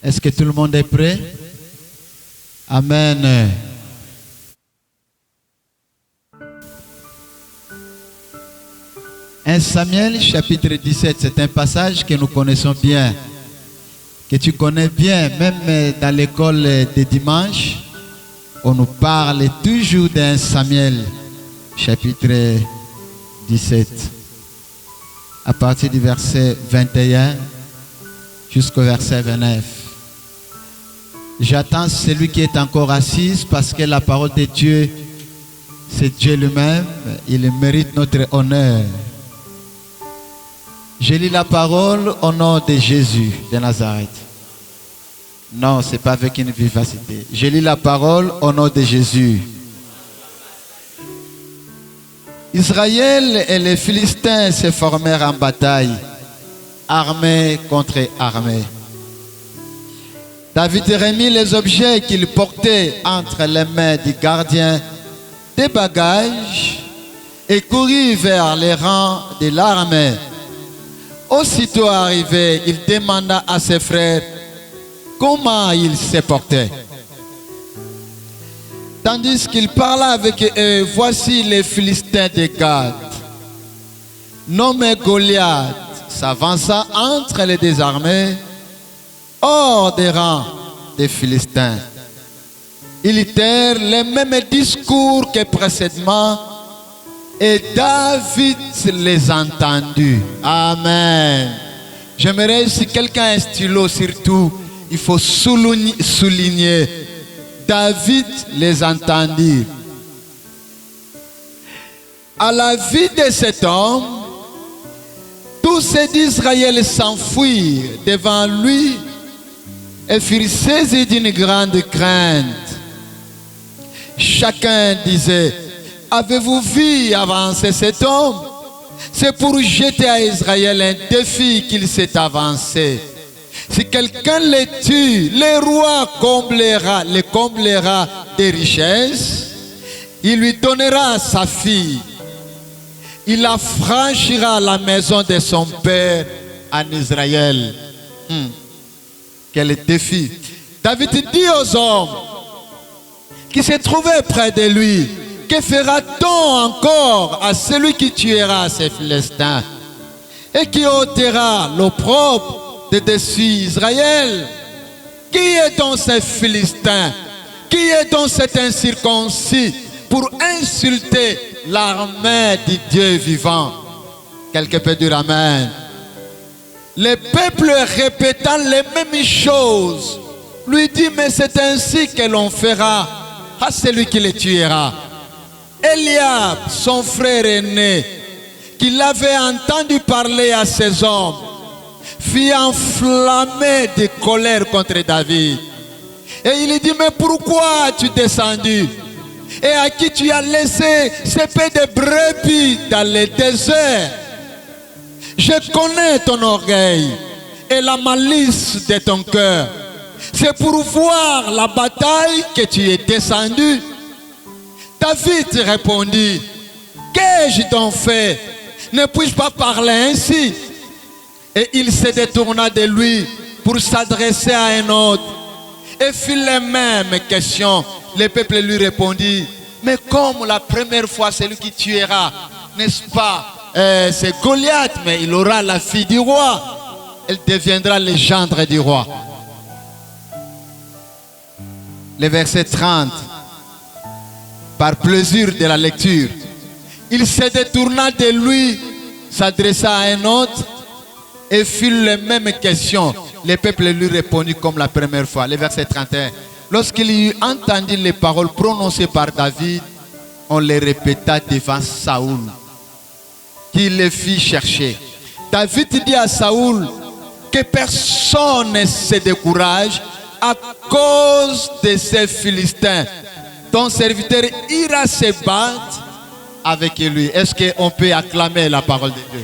Est-ce que tout le monde est prêt? Amen. Un Samuel chapitre 17, c'est un passage que nous connaissons bien, que tu connais bien, même dans l'école de dimanche, on nous parle toujours d'un Samuel chapitre 17, à partir du verset 21 jusqu'au verset 29. J'attends celui qui est encore assis parce que la parole de Dieu, c'est Dieu lui-même. Il mérite notre honneur. Je lis la parole au nom de Jésus de Nazareth. Non, ce n'est pas avec une vivacité. Je lis la parole au nom de Jésus. Israël et les Philistins se formèrent en bataille, armée contre armée. David remit les objets qu'il portait entre les mains du gardien des bagages et courut vers les rangs de l'armée. Aussitôt arrivé, il demanda à ses frères comment ils se portaient. Tandis qu'il parlait avec eux, voici les Philistins de Gad, nommé Goliath, s'avança entre les deux armées, hors des rangs des Philistins. Ils tinrent les mêmes discours que précédemment et David les entendit. Amen. J'aimerais, si quelqu'un a un stylo surtout, il faut souligner. David les entendit. À la vue de cet homme, tous ceux d'Israël s'enfuirent devant lui et furent saisis d'une grande crainte. Chacun disait, avez-vous vu avancer cet homme? C'est pour jeter à Israël un défi qu'il s'est avancé. Si quelqu'un les tue, le roi le comblera des richesses. Il lui donnera sa fille. Il affranchira la maison de son père en Israël. Quel défi! David dit aux hommes qui se trouvaient près de lui, que fera-t-on encore à celui qui tuera ces Philistins et qui ôtera l'opprobre de dessus Israël? Qui est donc ces Philistins? Qui est donc cet incirconcis pour insulter l'armée du Dieu vivant? Quelqu'un peut dire amen. Le peuple répétant les mêmes choses lui dit, mais c'est ainsi que l'on fera à celui qui les tuera. Eliab, son frère aîné, qui l'avait entendu parler à ses hommes, fut enflammé de colère contre David. Et il lui dit, mais pourquoi as-tu descendu? Et à qui tu as laissé ces paix de brebis dans le désert? Je connais ton orgueil et la malice de ton cœur. C'est pour voir la bataille que tu es descendu. David répondit, qu'ai-je donc fait? Ne puis-je pas parler ainsi? Et il se détourna de lui pour s'adresser à un autre et fit les mêmes questions. Le peuple lui répondit, mais comme la première fois celui qui tuera, n'est-ce pas, c'est Goliath, mais il aura la fille du roi. Elle deviendra le gendre du roi. Le verset 30. Par plaisir de la lecture, il se détourna de lui, s'adressa à un autre et fit les mêmes questions. Le peuple lui répondit comme la première fois. Le verset 31. Lorsqu'il eut entendu les paroles prononcées par David, on les répéta devant Saoul, qui les fit chercher. David dit à Saoul que personne ne se décourage à cause de ces Philistins. Ton serviteur ira se battre avec lui. Est-ce qu'on peut acclamer la parole de Dieu?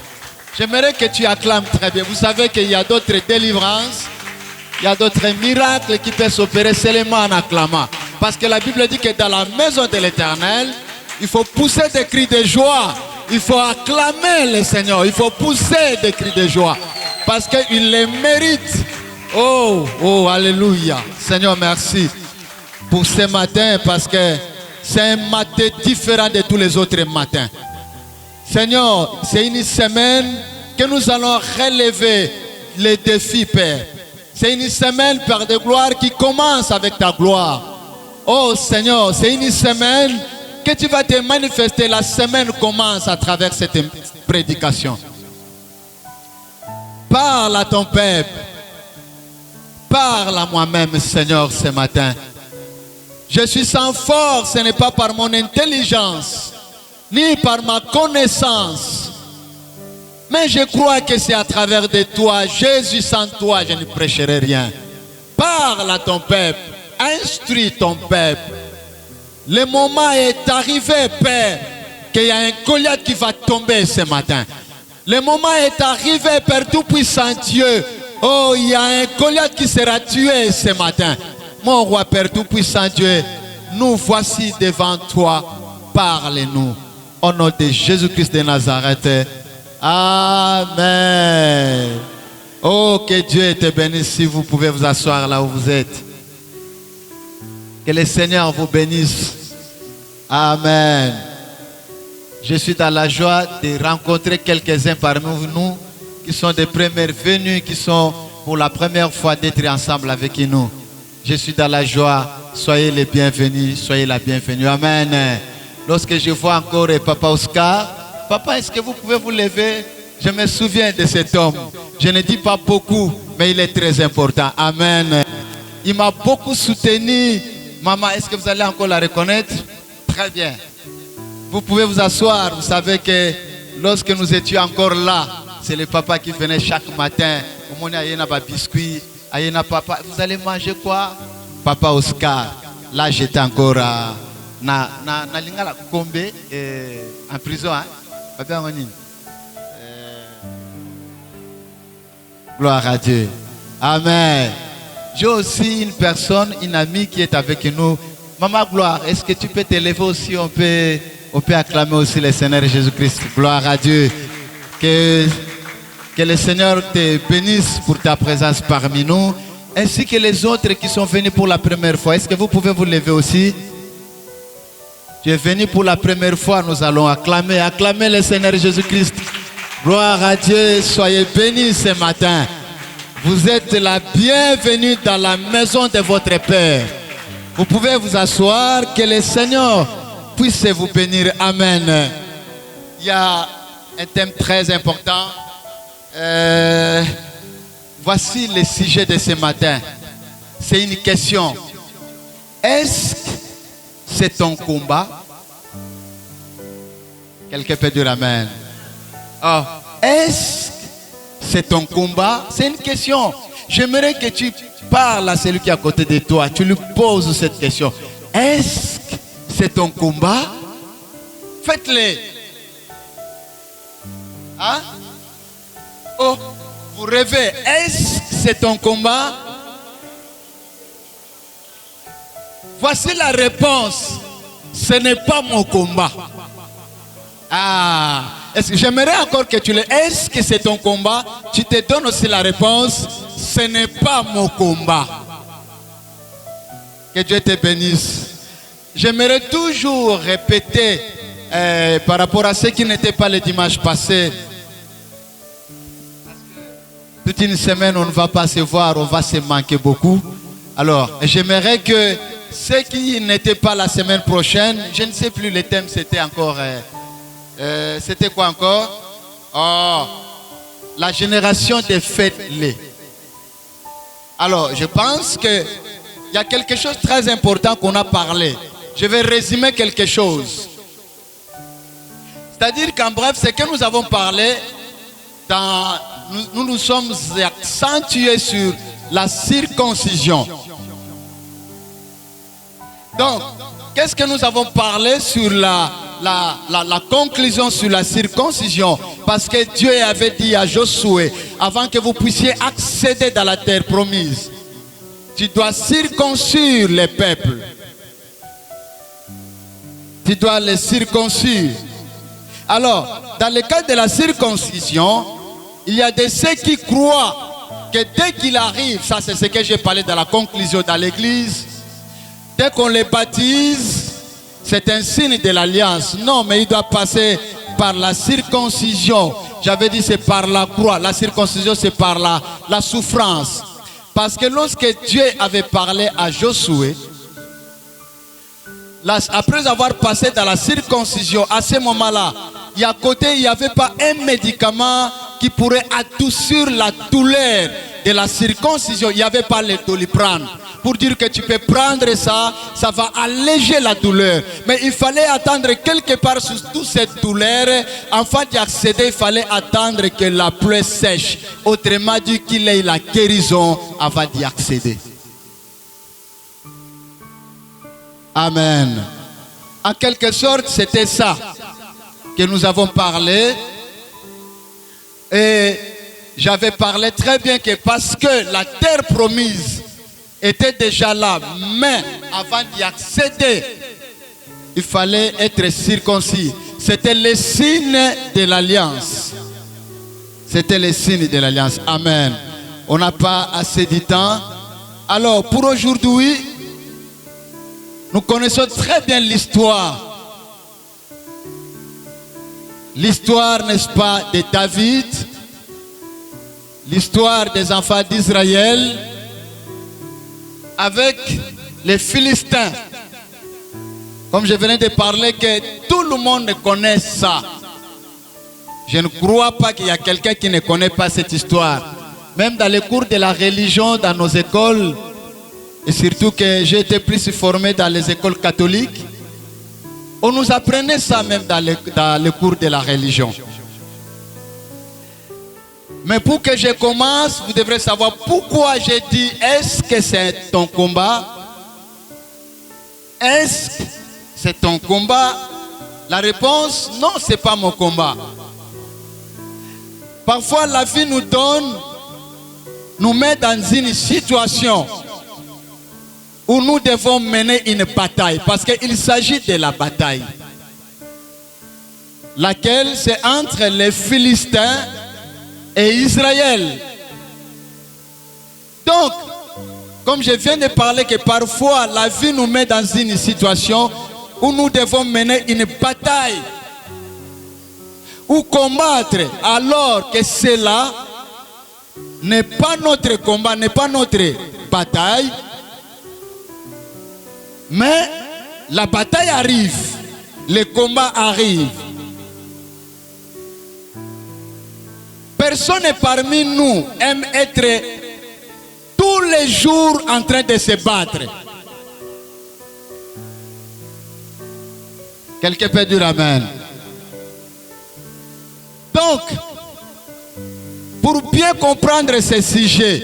J'aimerais que tu acclames très bien. Vous savez qu'il y a d'autres délivrances, il y a d'autres miracles qui peuvent s'opérer seulement en acclamant. Parce que la Bible dit que dans la maison de l'Éternel, il faut pousser des cris de joie. Il faut acclamer le Seigneur. Il faut pousser des cris de joie. Parce qu'il les mérite. Oh, oh, alléluia. Seigneur, merci pour ce matin. Parce que c'est un matin différent de tous les autres matins. Seigneur, c'est une semaine que nous allons relever les défis, Père. C'est une semaine, Père de gloire, qui commence avec ta gloire. Oh Seigneur, c'est une semaine que tu vas te manifester. La semaine commence à travers cette prédication. Parle à ton peuple. Parle à moi-même, Seigneur, ce matin. Je suis sans force, ce n'est pas par mon intelligence, ni par ma connaissance. Mais je crois que c'est à travers de toi, Jésus, sans toi, je ne prêcherai rien. Parle à ton peuple. Instruis ton peuple. Le moment est arrivé, Père, qu'il y a un Goliath qui va tomber ce matin. Le moment est arrivé, Père Tout-Puissant Dieu. Oh, il y a un Goliath qui sera tué ce matin. Mon roi, Père Tout-Puissant Dieu, nous voici devant toi. Parle-nous. Au nom de Jésus-Christ de Nazareth. Amen. Oh, que Dieu te bénisse. Si vous pouvez vous asseoir là où vous êtes. Que le Seigneur vous bénisse. Amen. Je suis dans la joie de rencontrer quelques-uns parmi nous qui sont des premières venus, qui sont pour la première fois d'être ensemble avec nous. Je suis dans la joie. Soyez les bienvenus. Soyez la bienvenue. Amen. Lorsque je vois encore Papa Oscar, Papa, est-ce que vous pouvez vous lever? Je me souviens de cet homme. Je ne dis pas beaucoup, mais il est très important. Amen. Il m'a beaucoup soutenu. Maman, est-ce que vous allez encore la reconnaître? Très bien. Vous pouvez vous asseoir. Vous savez que lorsque nous étions encore là, c'est le papa qui venait chaque matin. Vous allez manger quoi? Papa Oscar. Là, j'étais encore en prison. Hein? Gloire à Dieu. Amen. J'ai aussi une personne, une amie qui est avec nous. Maman Gloire, est-ce que tu peux te lever aussi? On peut acclamer aussi le Seigneur Jésus-Christ. Gloire à Dieu. Que le Seigneur te bénisse pour ta présence parmi nous. Ainsi que les autres qui sont venus pour la première fois. Est-ce que vous pouvez vous lever aussi? Tu es venu pour la première fois. Nous allons acclamer le Seigneur Jésus-Christ. Gloire à Dieu. Soyez bénis ce matin. Vous êtes la bienvenue dans la maison de votre Père. Vous pouvez vous asseoir, que le Seigneur puisse vous bénir. Amen. Il y a un thème très important. Voici le sujet de ce matin. C'est une question. Est-ce que c'est ton combat? Quelqu'un peut dire amen. Oh, est-ce que c'est ton combat? C'est une question. J'aimerais que tu parles à celui qui est à côté de toi. Tu lui poses cette question. Est-ce que c'est ton combat? Faites-le. Hein? Oh, vous rêvez. Est-ce que c'est ton combat? Voici la réponse. Ce n'est pas mon combat. Ah, j'aimerais encore que tu le... Est-ce que c'est ton combat? Tu te donnes aussi la réponse. Ce n'est pas mon combat. Que Dieu te bénisse. J'aimerais toujours répéter par rapport à ce qui n'était pas le dimanche passé. Toute une semaine, on ne va pas se voir, on va se manquer beaucoup. Alors, j'aimerais que ceux qui n'étaient pas la semaine prochaine, je ne sais plus le thème, c'était encore... c'était quoi encore? Oh, la génération des fêtes-les. Alors, je pense qu'il y a quelque chose de très important qu'on a parlé. Je vais résumer quelque chose. C'est-à-dire qu'en bref, ce que nous avons parlé, nous nous sommes accentués sur la circoncision. Donc, qu'est-ce que nous avons parlé sur la conclusion sur la circoncision? Parce que Dieu avait dit à Josué, avant que vous puissiez accéder dans la terre promise, tu dois circoncire les peuples. Tu dois les circoncire. Alors, dans le cas de la circoncision, il y a de ceux qui croient que dès qu'il arrive, ça c'est ce que j'ai parlé dans la conclusion dans l'église, dès qu'on les baptise, c'est un signe de l'alliance. Non, mais il doit passer par la circoncision. J'avais dit c'est par la croix. La circoncision c'est par la souffrance. Parce que lorsque Dieu avait parlé à Josué, après avoir passé dans la circoncision, à ce moment-là, il n'y avait pas un médicament qui pourrait adoucir la douleur de la circoncision. Il n'y avait pas le Doliprane. Pour dire que tu peux prendre ça, ça va alléger la douleur. Mais il fallait attendre quelque part sous toute cette douleur. Afin d'y accéder, il fallait attendre que la plaie sèche. Autrement dit, qu'il ait la guérison avant d'y accéder. Amen. En quelque sorte, c'était ça que nous avons parlé. Et j'avais parlé très bien que parce que la terre promise était déjà là, mais avant d'y accéder, il fallait être circoncis. C'était le signe de l'alliance. C'était le signe de l'alliance. Amen. On n'a pas assez de temps. Alors, pour aujourd'hui, nous connaissons très bien l'histoire. L'histoire, n'est-ce pas, de David. L'histoire des enfants d'Israël avec les Philistins. Comme je venais de parler, que tout le monde connaît ça. Je ne crois pas qu'il y a quelqu'un qui ne connaît pas cette histoire. Même dans les cours de la religion, dans nos écoles, et surtout que j'ai été plus formé dans les écoles catholiques, on nous apprenait ça même dans les cours de la religion. Mais pour que je commence, vous devrez savoir pourquoi j'ai dit est-ce que c'est ton combat? Est-ce que c'est ton combat? La réponse, non, ce n'est pas mon combat. Parfois, la vie nous met dans une situation où nous devons mener une bataille. Parce qu'il s'agit de la bataille. Laquelle, c'est entre les Philistins et Israël. Donc, comme je viens de parler que parfois la vie nous met dans une situation où nous devons mener une bataille ou combattre, alors que cela n'est pas notre combat, n'est pas notre bataille, mais la bataille arrive, le combat arrive. Personne parmi nous aime être tous les jours en train de se battre. Quelqu'un peut dire amen. Donc, pour bien comprendre ce sujet,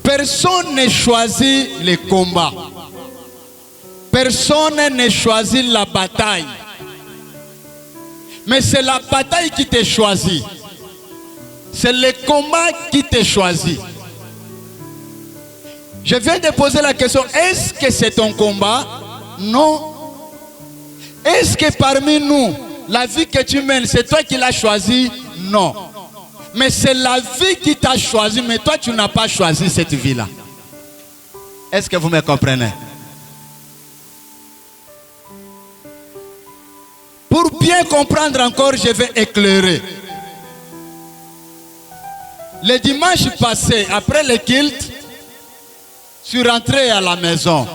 personne ne choisit le combat. Personne ne choisit la bataille. Mais c'est la bataille qui te choisit. C'est le combat qui te choisit. Je viens de poser la question, est-ce que c'est ton combat? Non. Est-ce que parmi nous, la vie que tu mènes, c'est toi qui l'as choisi? Non. Mais c'est la vie qui t'a choisi, mais toi tu n'as pas choisi cette vie-là. Est-ce que vous me comprenez? Pour bien comprendre encore, je vais éclairer. Le dimanche passé, après le culte, je suis rentré à la maison.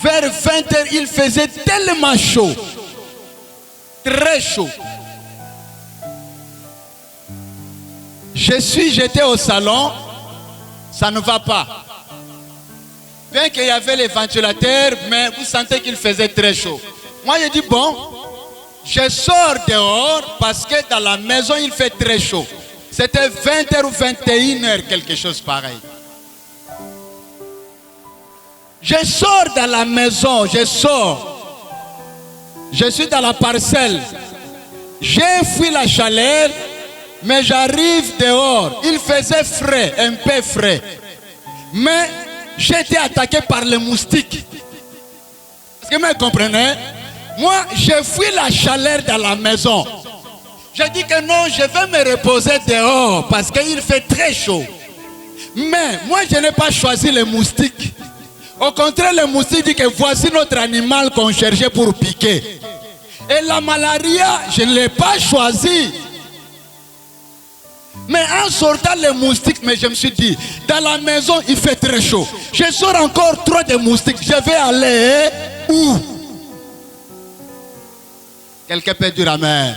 Vers 20h, il faisait tellement chaud. Très chaud. J'étais au salon, ça ne va pas. Bien qu'il y avait les ventilateurs, mais vous sentez qu'il faisait très chaud. Moi, j'ai dit, bon, je sors dehors parce que dans la maison il fait très chaud. C'était 20h ou 21h, quelque chose pareil. Je sors dans la maison, je sors. Je suis dans la parcelle. J'ai fui la chaleur, mais j'arrive dehors. Il faisait frais, un peu frais. Mais j'ai été attaqué par les moustiques. Est-ce que vous me comprenez? Moi, j'ai fui la chaleur dans la maison. J'ai dit que non, je vais me reposer dehors parce qu'il fait très chaud. Mais moi, je n'ai pas choisi les moustiques. Au contraire, les moustiques disent que voici notre animal qu'on cherchait pour piquer. Et la malaria, je ne l'ai pas choisi. Mais en sortant les moustiques, mais je me suis dit, dans la maison, il fait très chaud. Je sors encore trop de moustiques. Je vais aller où? Quelqu'un peut dire amen.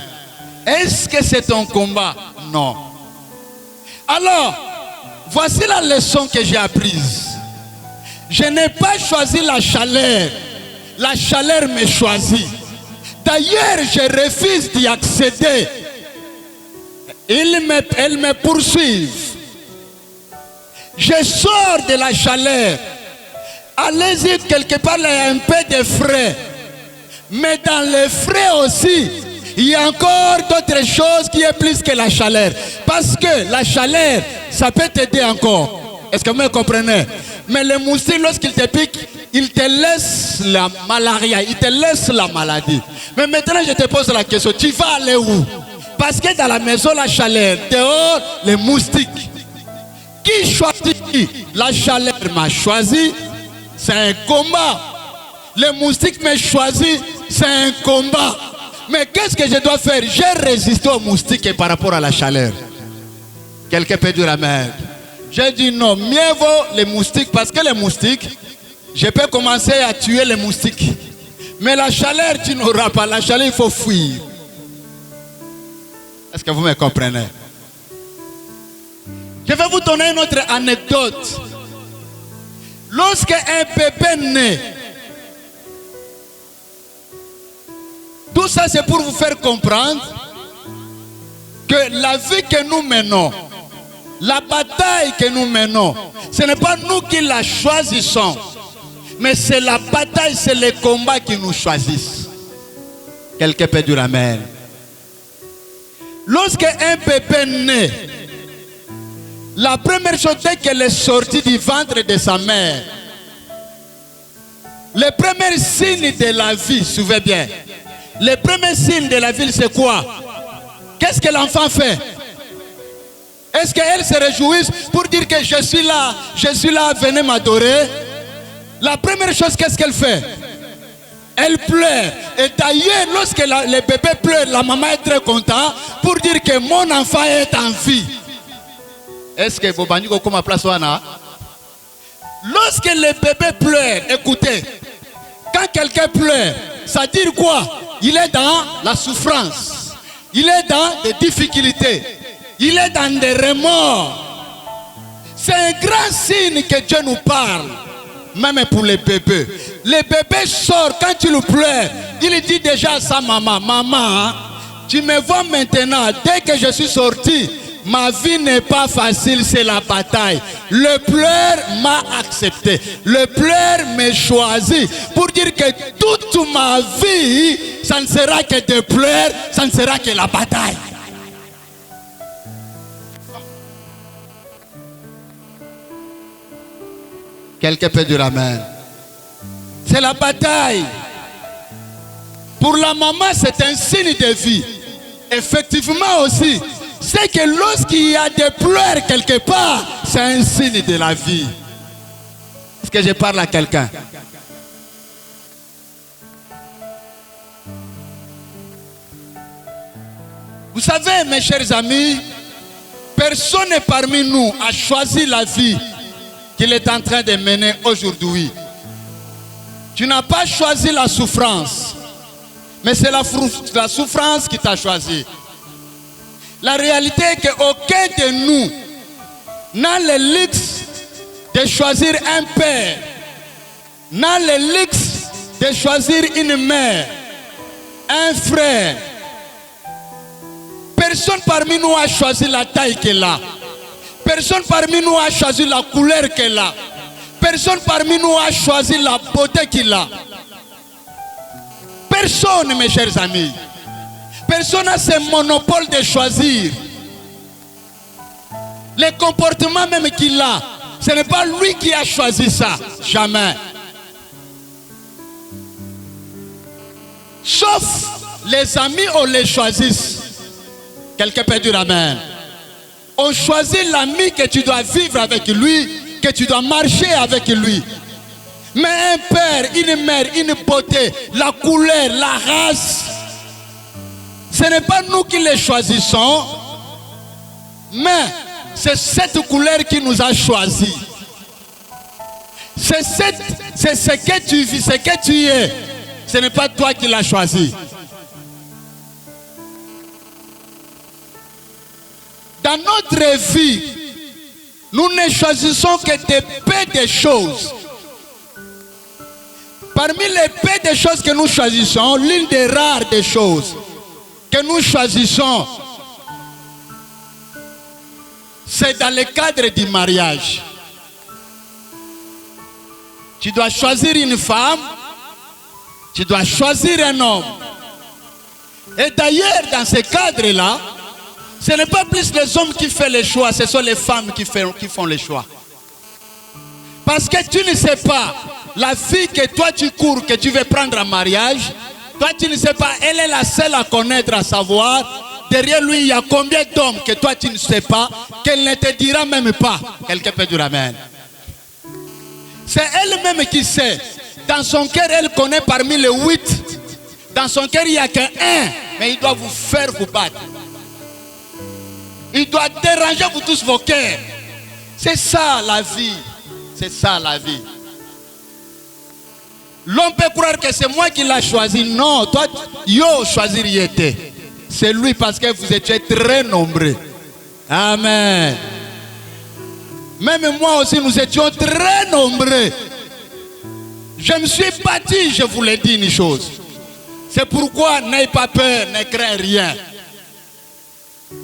Est-ce que c'est un combat? Non. Alors, voici la leçon que j'ai apprise. Je n'ai pas choisi la chaleur. La chaleur me choisit. D'ailleurs, je refuse d'y accéder. Elles me poursuivent. Je sors de la chaleur. Allez-y, quelque part, il y a un peu de frais. Mais dans les frais aussi, il y a encore d'autres choses qui est plus que la chaleur. Parce que la chaleur, ça peut t'aider encore. Est-ce que vous me comprenez? Mais les moustiques, lorsqu'ils te piquent, ils te laissent la malaria, ils te laissent la maladie. Mais maintenant, je te pose la question, tu vas aller où? Parce que dans la maison, la chaleur, dehors, les moustiques. Qui choisit qui? La chaleur m'a choisi, c'est un combat. Les moustiques m'ont choisi, c'est un combat. Mais qu'est-ce que je dois faire? J'ai résisté aux moustiques par rapport à la chaleur. Quelqu'un peut dire amen. J'ai dit non, mieux vaut les moustiques parce que les moustiques, je peux commencer à tuer les moustiques. Mais la chaleur, tu n'auras pas. La chaleur, il faut fuir. Est-ce que vous me comprenez? Je vais vous donner une autre anecdote. Lorsqu'un bébé naît, tout ça c'est pour vous faire comprendre que la vie que nous menons, la bataille que nous menons, ce n'est pas nous qui la choisissons, mais c'est la bataille, c'est les combats qui nous choisissent. Quelqu'un peut dire amen. Lorsqu'un bébé naît, la première chose dès qu'elle est sortie du ventre de sa mère, le premier signe de la vie, souvenez bien, le premier signe de la vie c'est quoi? Qu'est-ce que l'enfant fait? Est-ce qu'elle se réjouit pour dire que je suis là, venez m'adorer? La première chose, qu'est-ce qu'elle fait? Elle pleure. Et d'ailleurs, lorsque le bébé pleure, la maman est très contente pour dire que mon enfant est en vie. Est-ce que vous avez comme place? Lorsque le bébé pleure, écoutez, quand quelqu'un pleure, ça veut dire quoi? Il est dans la souffrance. Il est dans des difficultés. Il est dans des remords. C'est un grand signe que Dieu nous parle. Même pour les bébés. Les bébés sortent quand tu le pleures. Il dit déjà à sa maman, maman, tu me vois maintenant, dès que je suis sorti, ma vie n'est pas facile, c'est la bataille. Le pleur m'a accepté. Le pleur m'a choisi. Pour dire que toute ma vie, ça ne sera que des pleurs, ça ne sera que la bataille. Quelqu'un peut dire amen. C'est la bataille. Pour la maman, c'est un signe de vie. Effectivement aussi, c'est que lorsqu'il y a des pleurs quelque part, c'est un signe de la vie. Est-ce que je parle à quelqu'un? Vous savez, mes chers amis, personne parmi nous a choisi la vie qu'il est en train de mener aujourd'hui. Tu n'as pas choisi la souffrance, mais c'est la souffrance qui t'a choisi. La réalité est qu'aucun de nous n'a le luxe de choisir un père, n'a le luxe de choisir une mère, un frère. Personne parmi nous a choisi la taille qu'elle a. Personne parmi nous a choisi la couleur qu'elle a. Personne parmi nous a choisi la beauté qu'il a. Personne, mes chers amis. Personne n'a ce monopole de choisir. Les comportements même qu'il a, ce n'est pas lui qui a choisi ça. Jamais. Sauf les amis, on les choisit. Quelqu'un peut dire amen. On choisit l'ami que tu dois vivre avec lui, que tu dois marcher avec lui. Mais un père, une mère, une beauté, la couleur, la race, ce n'est pas nous qui les choisissons, mais c'est cette couleur qui nous a choisis. C'est ce que tu vis, ce que tu es. Ce n'est pas toi qui l'as choisi. Dans notre vie, nous ne choisissons que des peu de choses. Parmi les peu de choses que nous choisissons, l'une des rares des choses que nous choisissons, c'est dans le cadre du mariage. Tu dois choisir une femme, tu dois choisir un homme. Et d'ailleurs, dans ce cadre-là, ce n'est pas plus les hommes qui font les choix, ce sont les femmes qui font les choix. Parce que tu ne sais pas, la fille que toi tu cours, que tu veux prendre en mariage, toi tu ne sais pas, elle est la seule à connaître, à savoir, derrière lui il y a combien d'hommes que toi tu ne sais pas, qu'elle ne te dira même pas. Quelqu'un peut dire amen. C'est elle-même qui sait. Dans son cœur, elle connaît parmi les 8. Dans son cœur, il n'y a qu'un, mais il doit vous faire vous battre. Il doit déranger vous tous vos cœurs. C'est ça la vie. C'est ça la vie. L'homme peut croire que c'est moi qui l'ai choisi. Non, toi, yo choisir y était. C'est lui parce que vous étiez très nombreux. Amen. Même moi aussi, nous étions très nombreux. Je me suis battu, je vous l'ai dit une chose. C'est pourquoi n'ayez pas peur, ne crains rien.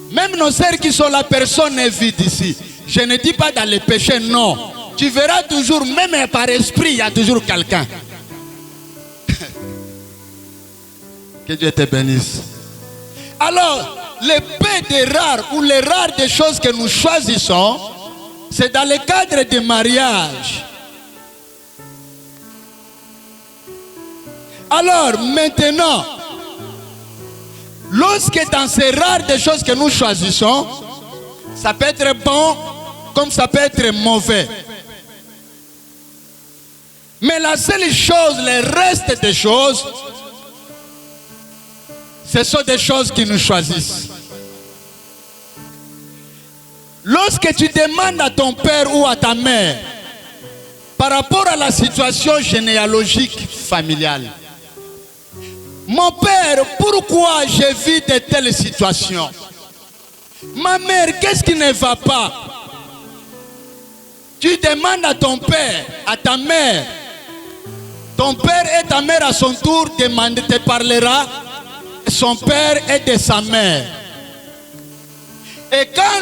Même nos sœurs qui sont là, personne n'est vide ici. Je ne dis pas dans les péchés, non. Tu verras toujours, même par esprit, il y a toujours quelqu'un. Que Dieu te bénisse. Alors, les peu des rares ou les rares des choses que nous choisissons, c'est dans le cadre du mariage. Alors, maintenant, lorsque dans ces rares des choses que nous choisissons, ça peut être bon comme ça peut être mauvais. Mais la seule chose, le reste des choses, ce sont des choses qui nous choisissent. Lorsque tu demandes à ton père ou à ta mère par rapport à la situation généalogique familiale, mon père, pourquoi je vis de telles situations? Ma mère, qu'est-ce qui ne va pas? Tu demandes à ton père, à ta mère. Ton père et ta mère à son tour te parlera son père et de sa mère. Et quand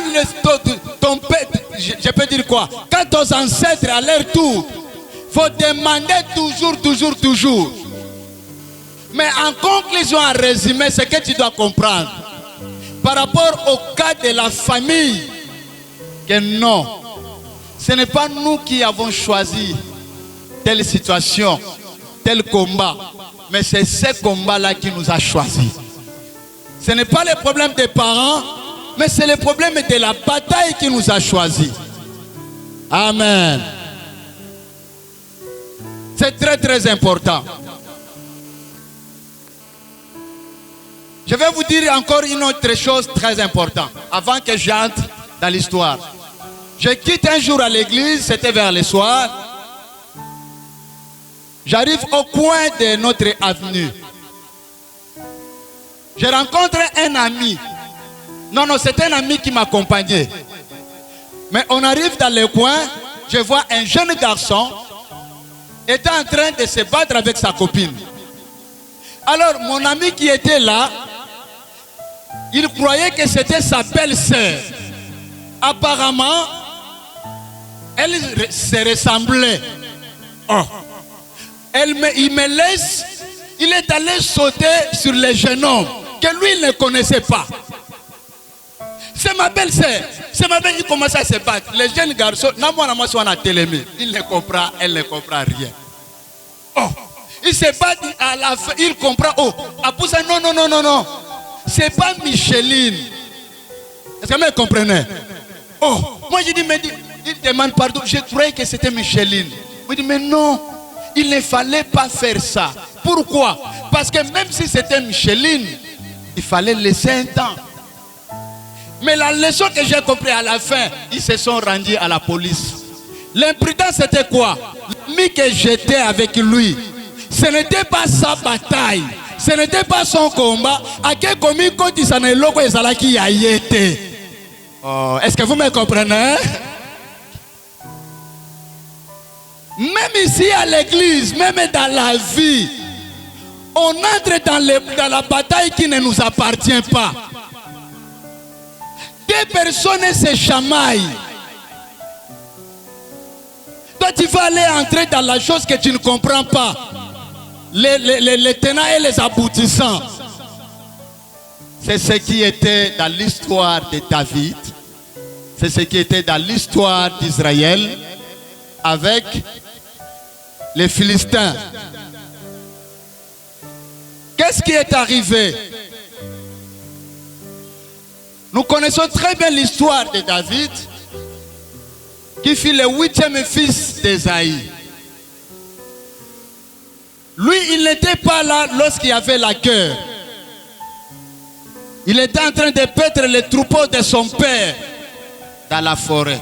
ton père, je peux dire quoi? Quand tes ancêtres à leur tour, il faut demander toujours. Mais en conclusion, en résumé, ce que tu dois comprendre, par rapport au cas de la famille, que non, ce n'est pas nous qui avons choisi telle situation, tel combat, mais c'est ce combat-là qui nous a choisis. Ce n'est pas le problème des parents, mais c'est le problème de la bataille qui nous a choisis. Amen. C'est très important. Je vais vous dire encore une autre chose très importante avant que j'entre dans l'histoire. Je quitte un jour à l'église, c'était vers le soir. J'arrive au coin de notre avenue. Je rencontre un ami. Non, c'est un ami qui m'accompagnait. Mais on arrive dans le coin, je vois un jeune garçon était en train de se battre avec sa copine. Alors, mon ami qui était là, il croyait que c'était sa belle-sœur. Apparemment, elle se ressemblait. Oh. Il me laisse, il est allé sauter sur les jeunes hommes que lui il ne connaissait pas. C'est ma belle-sœur. C'est ma belle-sœur. Il commence à se battre. Les jeunes garçons, il ne comprend, elle ne comprend rien. Oh, il se bat à la fin, il comprend. Oh, Apoussa, non. C'est pas Micheline. Est-ce que vous comprenez? Oh, moi je dis, mais il demande pardon. Je croyais que c'était Micheline. Je dis, mais non, il ne fallait pas faire ça. Pourquoi? Parce que même si c'était Micheline, il fallait laisser un temps. Mais la leçon que j'ai compris à la fin, ils se sont rendus à la police. L'imprudence c'était quoi? L'ami que j'étais avec lui, ce n'était pas sa bataille, ce n'était pas son combat. Oh, est-ce que vous me comprenez? Même ici à l'église, même dans la vie, on entre dans la bataille qui ne nous appartient pas. Deux personnes se chamaillent. Toi, tu vas aller entrer dans la chose que tu ne comprends pas. Les tenants et les aboutissants. C'est ce qui était dans l'histoire de David. C'est ce qui était dans l'histoire d'Israël avec les Philistins. Qu'est-ce qui est arrivé? Nous connaissons très bien l'histoire de David, qui fut le 8e fils d'Ésaïe. Lui, il n'était pas là lorsqu'il y avait la guerre. Il était en train de paître les troupeaux de son père dans la forêt.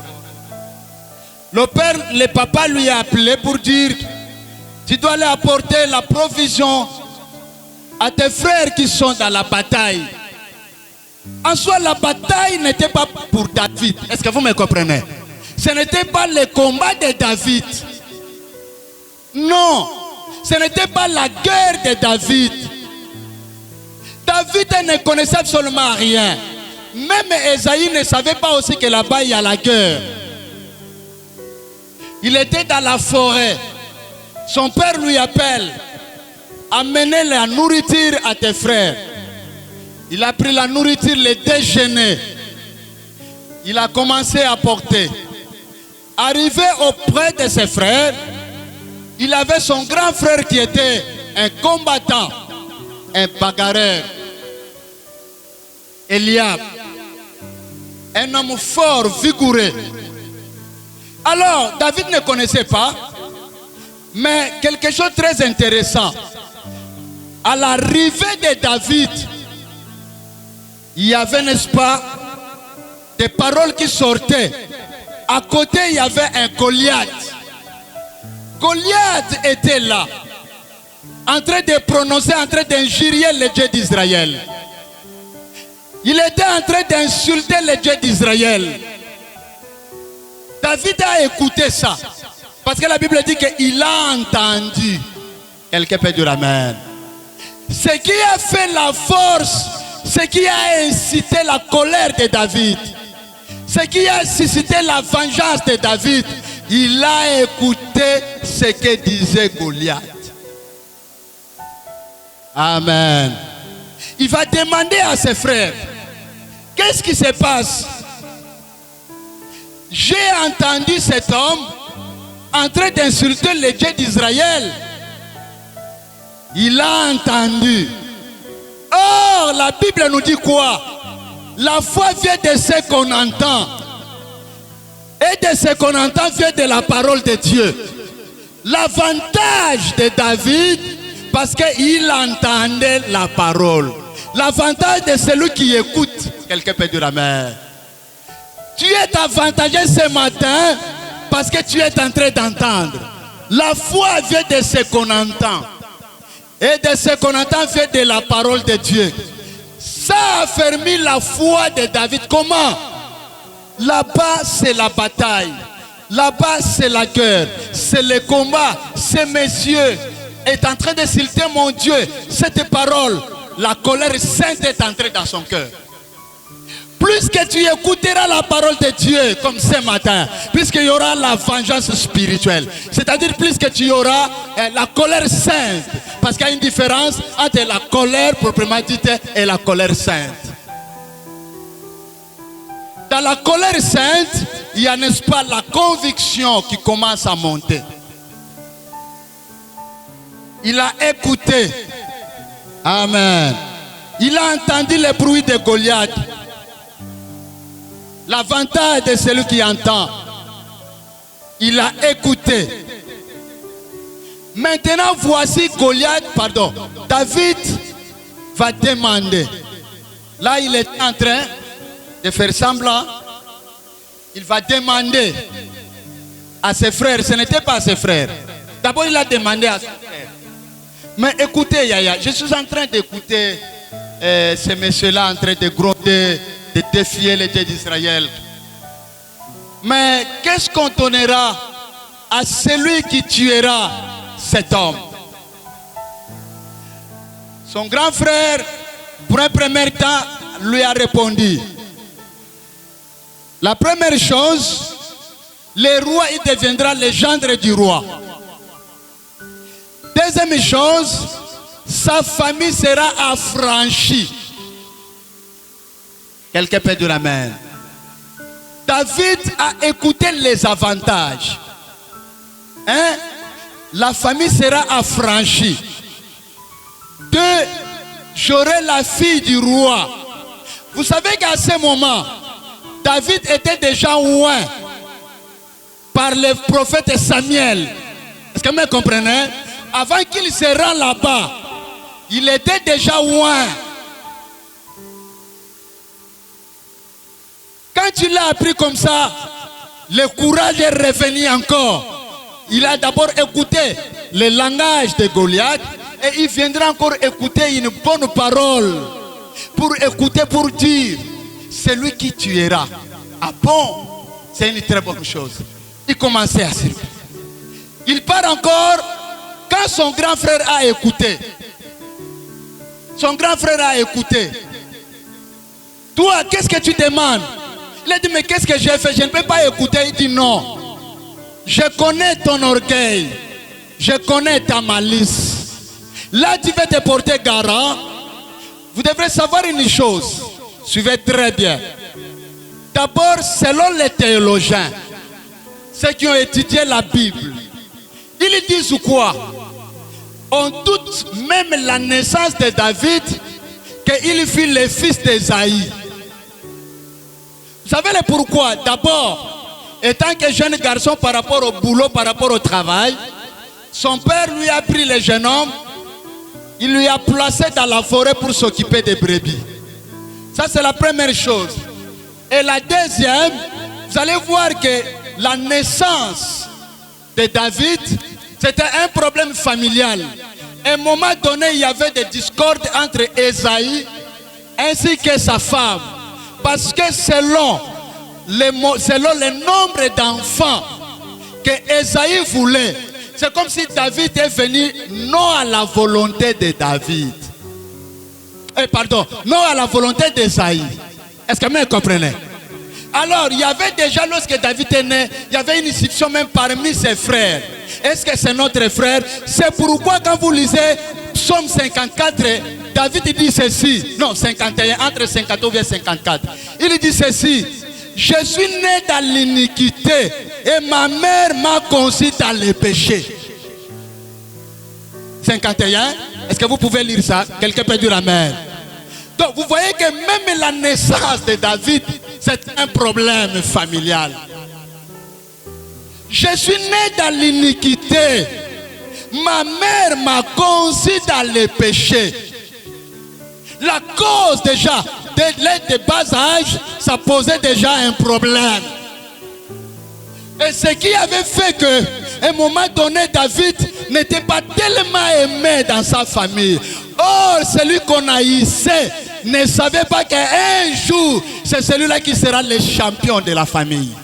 Le papa lui a appelé pour dire, tu dois aller apporter la provision à tes frères qui sont dans la bataille. En soi, la bataille n'était pas pour David. Est-ce que vous me comprenez? Ce n'était pas le combat de David. Non, ce n'était pas la guerre de David. David ne connaissait absolument rien. Même Ésaïe ne savait pas aussi que là-bas il y a la guerre. Il était dans la forêt. Son père lui appelle, amenez la nourriture à tes frères. Il a pris la nourriture, le déjeuner. Il a commencé à porter. Arrivé auprès de ses frères, il avait son grand frère qui était un combattant, un bagarreur. Eliab, un homme fort, vigoureux. Alors, David ne connaissait pas, mais quelque chose de très intéressant. À l'arrivée de David, il y avait, n'est-ce pas, des paroles qui sortaient. À côté, il y avait un Goliath. Goliath était là, en train de prononcer, en train d'injurier le Dieu d'Israël. Il était en train d'insulter le Dieu d'Israël. David a écouté ça. Parce que la Bible dit qu'il a entendu. Quelqu'un peut dire amen. Ce qui a fait la force, ce qui a incité la colère de David, ce qui a suscité la vengeance de David, il a écouté ce que disait Goliath. Amen. Il va demander à ses frères, qu'est-ce qui se passe? J'ai entendu cet homme en train d'insulter le Dieu d'Israël. Il a entendu. Or, la Bible nous dit quoi? La foi vient de ce qu'on entend. Et de ce qu'on entend vient de la parole de Dieu. L'avantage de David, parce qu'il entendait la parole. L'avantage de celui qui écoute. Quelqu'un peut dire amen. Tu es avantagé ce matin parce que tu es en train d'entendre. La foi vient de ce qu'on entend. Et de ce qu'on entend vient de la parole de Dieu. Ça a affermi la foi de David. Comment? Là-bas, c'est la bataille. Là-bas, c'est la guerre. C'est le combat. Ces messieurs est en train de citer mon Dieu, cette parole, la colère sainte est entrée dans son cœur. Plus que tu écouteras la parole de Dieu comme ce matin, plus qu'il y aura la vengeance spirituelle. C'est-à-dire plus que tu auras la colère sainte. Parce qu'il y a une différence entre la colère proprement dite et la colère sainte. Dans la colère sainte, il y a, n'est-ce pas, la conviction qui commence à monter. Il a écouté. Amen. Il a entendu le bruit de Goliath. L'avantage de celui qui entend. Il a écouté. Maintenant, voici Goliath, pardon. David va demander. Là, il est en train de faire semblant. Il va demander à ses frères. Ce n'était pas à ses frères. D'abord, il a demandé à ses frères. Mais écoutez, Yaya, je suis en train d'écouter ces messieurs-là en train de gronder, de défier les dieux d'Israël. Mais qu'est-ce qu'on donnera à celui qui tuera cet homme? Son grand frère, pour un premier temps, lui a répondu. La première chose, le roi, il deviendra le gendre du roi. Deuxième chose, sa famille sera affranchie. Quelqu'un peut dire amen. David a écouté les avantages. Hein? La famille sera affranchie. Deux, j'aurai la fille du roi. Vous savez qu'à ce moment, David était déjà oint par le prophète Samuel. Est-ce que vous comprenez? Avant qu'il se rende là-bas, il était déjà oint. Quand il l'a appris comme ça, le courage est revenu encore. Il a d'abord écouté le langage de Goliath et il viendra encore écouter une bonne parole. Pour écouter, pour dire, c'est lui qui tuera. Ah bon? C'est une très bonne chose. Il commençait à servir. Il part encore quand son grand frère a écouté. Son grand frère a écouté. Toi, qu'est-ce que tu demandes? Il a dit, mais qu'est-ce que j'ai fait? Je ne peux pas écouter. Il dit, non. Je connais ton orgueil. Je connais ta malice. Là, tu vas te porter garant. Vous devrez savoir une chose. Suivez très bien. D'abord, selon les théologiens, ceux qui ont étudié la Bible, ils disent quoi? On doute même la naissance de David qu'il fut le fils d'Ésaïe. Vous savez le pourquoi? D'abord, étant que jeune garçon par rapport au boulot, par rapport au travail, son père lui a pris le jeune homme, il lui a placé dans la forêt pour s'occuper des brebis. Ça, c'est la première chose. Et la deuxième, vous allez voir que la naissance de David, c'était un problème familial. À un moment donné, il y avait des discordes entre Ésaïe ainsi que sa femme. Parce que selon le nombre d'enfants que Ésaïe voulait, c'est comme si David est venu non à la volonté de David. Non à la volonté d'Ésaïe. Est-ce que vous comprenez? Alors, il y avait déjà, lorsque David est né, il y avait une discussion même parmi ses frères. Est-ce que c'est notre frère? C'est pourquoi quand vous lisez Psaume 54, David dit ceci. Non, 51, entre 51 et 54. Il dit ceci. Je suis né dans l'iniquité et ma mère m'a conçu dans le péché. 51. Est-ce que vous pouvez lire ça? Quelqu'un peut dire amen. Donc vous voyez que même la naissance de David, c'est un problème familial. Je suis né dans l'iniquité. Ma mère m'a conçu dans le péché. La cause déjà, de bas âge, ça posait déjà un problème. Et ce qui avait fait que, à un moment donné, David n'était pas tellement aimé dans sa famille. Or, celui qu'on haïssait ne savait pas qu'un jour, c'est celui-là qui sera le champion de la famille.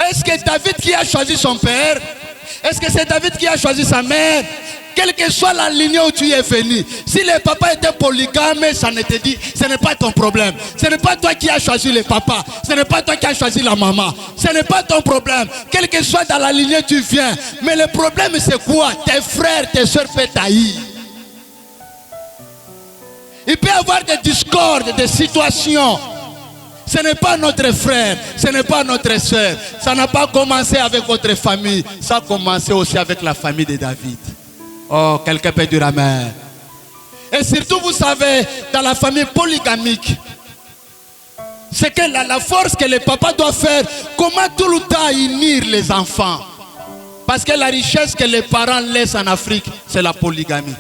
Est-ce que David qui a choisi son père? Est-ce que c'est David qui a choisi sa mère? Quelle que soit la lignée où tu es venu, si le papa était polygame, ça ne te dit, ce n'est pas ton problème. Ce n'est pas toi qui as choisi le papa. Ce n'est pas toi qui as choisi la maman. Ce n'est pas ton problème. Quel que soit dans la lignée tu viens. Mais le problème c'est quoi? Tes frères, tes soeurs peuvent taillir. Il peut y avoir des discordes, des situations. Ce n'est pas notre frère, ce n'est pas notre soeur. Ça n'a pas commencé avec votre famille. Ça a commencé aussi avec la famille de David. Oh, quelqu'un peut dire amen. Et surtout, vous savez, dans la famille polygamique, c'est que la force que le papa doit faire, comment tout le temps unir les enfants. Parce que la richesse que les parents laissent en Afrique, c'est la polygamie.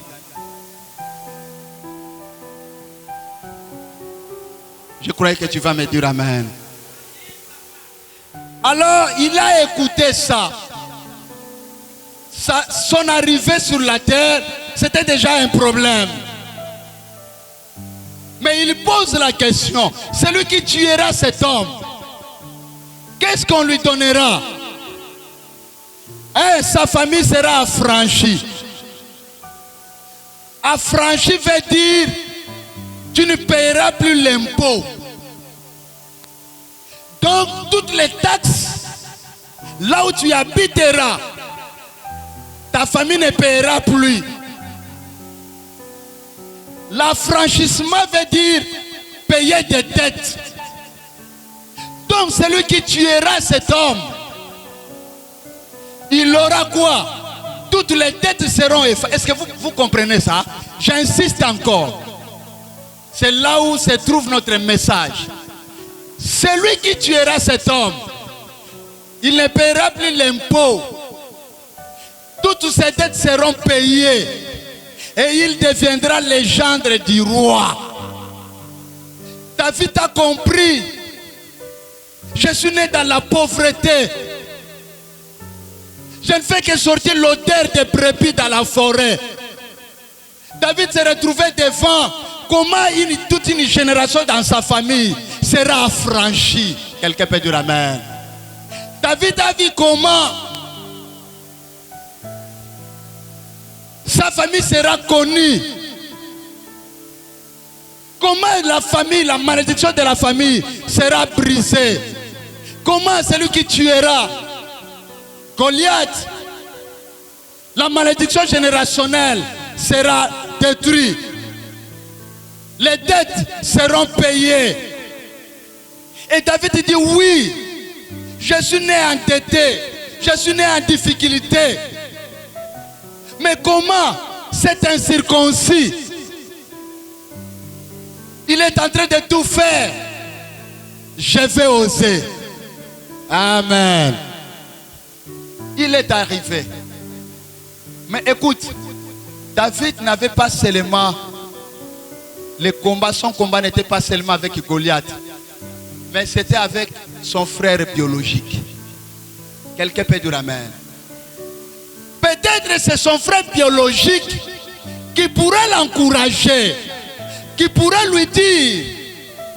Je croyais que tu vas me dire amen. Alors, il a écouté ça. Son arrivée sur la terre, c'était déjà un problème. Mais il pose la question, celui qui tuera cet homme, qu'est-ce qu'on lui donnera? Sa famille sera affranchie. Affranchie veut dire, tu ne payeras plus l'impôt. Donc, toutes les taxes, là où tu habiteras, ta famille ne paiera plus. L'affranchissement veut dire payer des dettes. Donc celui qui tuera cet homme, il aura quoi? Toutes les dettes seront effacées. Est-ce que vous comprenez ça? J'insiste encore. C'est là où se trouve notre message. Celui qui tuera cet homme, il ne paiera plus l'impôt. Toutes ces dettes seront payées et il deviendra le gendre du roi. David a compris. Je suis né dans la pauvreté. Je ne fais que sortir l'odeur des brebis dans la forêt. David s'est retrouvé devant comment toute une génération dans sa famille sera affranchie. Quelqu'un peut dire amen. David a vu comment sa famille sera connue. Comment la famille, la malédiction de la famille sera brisée. Comment celui qui tuera Goliath, la malédiction générationnelle sera détruite. Les dettes seront payées. Et David dit oui, je suis né endetté, je suis né en difficulté. Mais comment cet incirconcis, il est en train de tout faire? Je vais oser. Amen. Il est arrivé. Mais écoute, David n'avait pas seulement le combat, son combat n'était pas seulement avec Goliath, mais c'était avec son frère biologique. Quelqu'un peut dire amen. Peut-être c'est son frère biologique qui pourrait l'encourager, qui pourrait lui dire,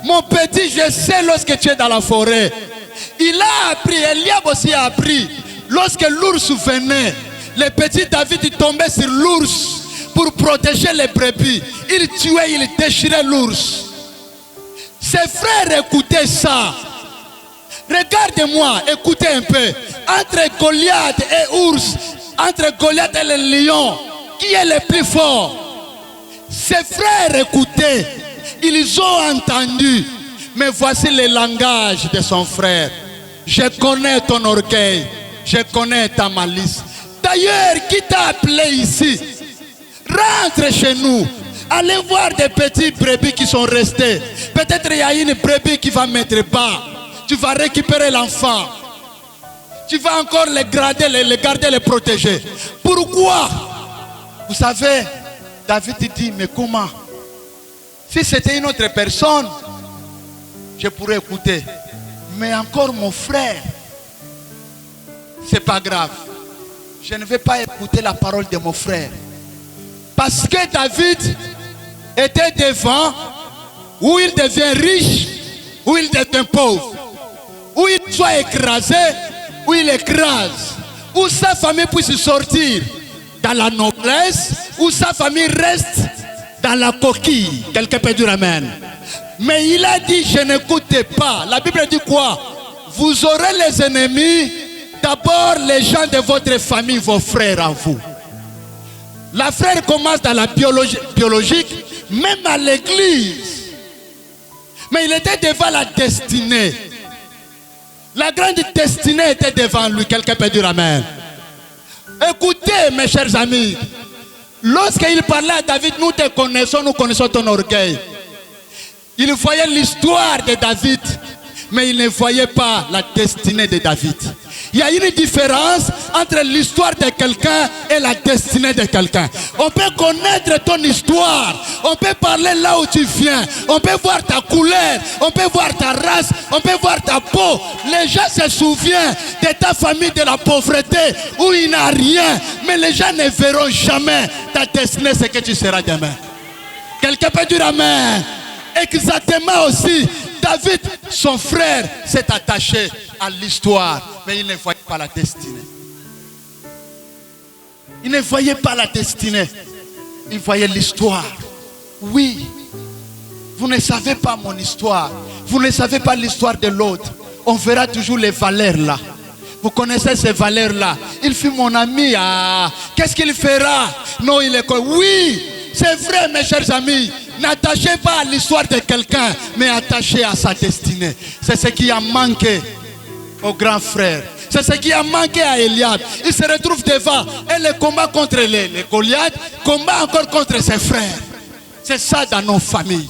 mon petit, je sais lorsque tu es dans la forêt. Il a appris, Eliab aussi a appris. Lorsque l'ours venait, le petit David tombait sur l'ours pour protéger les brebis. Il tuait, il déchirait l'ours. Ses frères écoutaient ça. Regardez-moi, écoutez un peu. Entre Goliath et ours, entre Goliath et le lion, qui est le plus fort? Ses frères écoutaient. Ils ont entendu. Mais voici le langage de son frère. Je connais ton orgueil. Je connais ta malice. D'ailleurs, qui t'a appelé ici? Rentre chez nous. Allez voir des petits brebis qui sont restés. Peut-être il y a une brebis qui va mettre bas. Tu vas récupérer l'enfant. Tu vas encore les garder, les protéger. Pourquoi? Vous savez, David dit, mais comment? Si c'était une autre personne, je pourrais écouter. Mais encore mon frère, c'est pas grave. Je ne vais pas écouter la parole de mon frère. Parce que David était devant, où il devient riche, où il devient pauvre. Où il soit écrasé, où il écrase. où sa famille puisse sortir dans la noblesse, où sa famille reste dans la coquille. Quelqu'un peut dire amen. Mais il a dit, je n'écoute pas. La Bible dit quoi? Vous aurez les ennemis, d'abord les gens de votre famille, vos frères à vous. La frère commence dans la biologique, même à l'église. Mais il était devant la destinée. La grande destinée était devant lui. Quelqu'un peut dire amen. Écoutez, mes chers amis, lorsqu'il parlait à David, nous te connaissons, nous connaissons ton orgueil. Il voyait l'histoire de David, mais il ne voyait pas la destinée de David. Il y a une différence entre l'histoire de quelqu'un et la destinée de quelqu'un. On peut connaître ton histoire, on peut parler là où tu viens, on peut voir ta couleur, on peut voir ta race, on peut voir ta peau. Les gens se souviennent de ta famille, de la pauvreté, où il n'y a rien. Mais les gens ne verront jamais ta destinée, ce que tu seras demain. Quelqu'un peut dire amen. Exactement aussi, David, son frère, s'est attaché à l'histoire, mais il ne voyait pas la destinée. Il ne voyait pas la destinée, il voyait l'histoire. Oui, vous ne savez pas mon histoire, vous ne savez pas l'histoire de l'autre. On verra toujours les valeurs là. Vous connaissez ces valeurs-là. Il fut mon ami. Ah, qu'est-ce qu'il fera? Non, il est quoi? Oui, c'est vrai, mes chers amis. N'attachez pas à l'histoire de quelqu'un, mais attachez à sa destinée. C'est ce qui a manqué au grand frère. C'est ce qui a manqué à Eliab. Il se retrouve devant et le combat contre les Goliath, combat encore contre ses frères. C'est ça dans nos familles.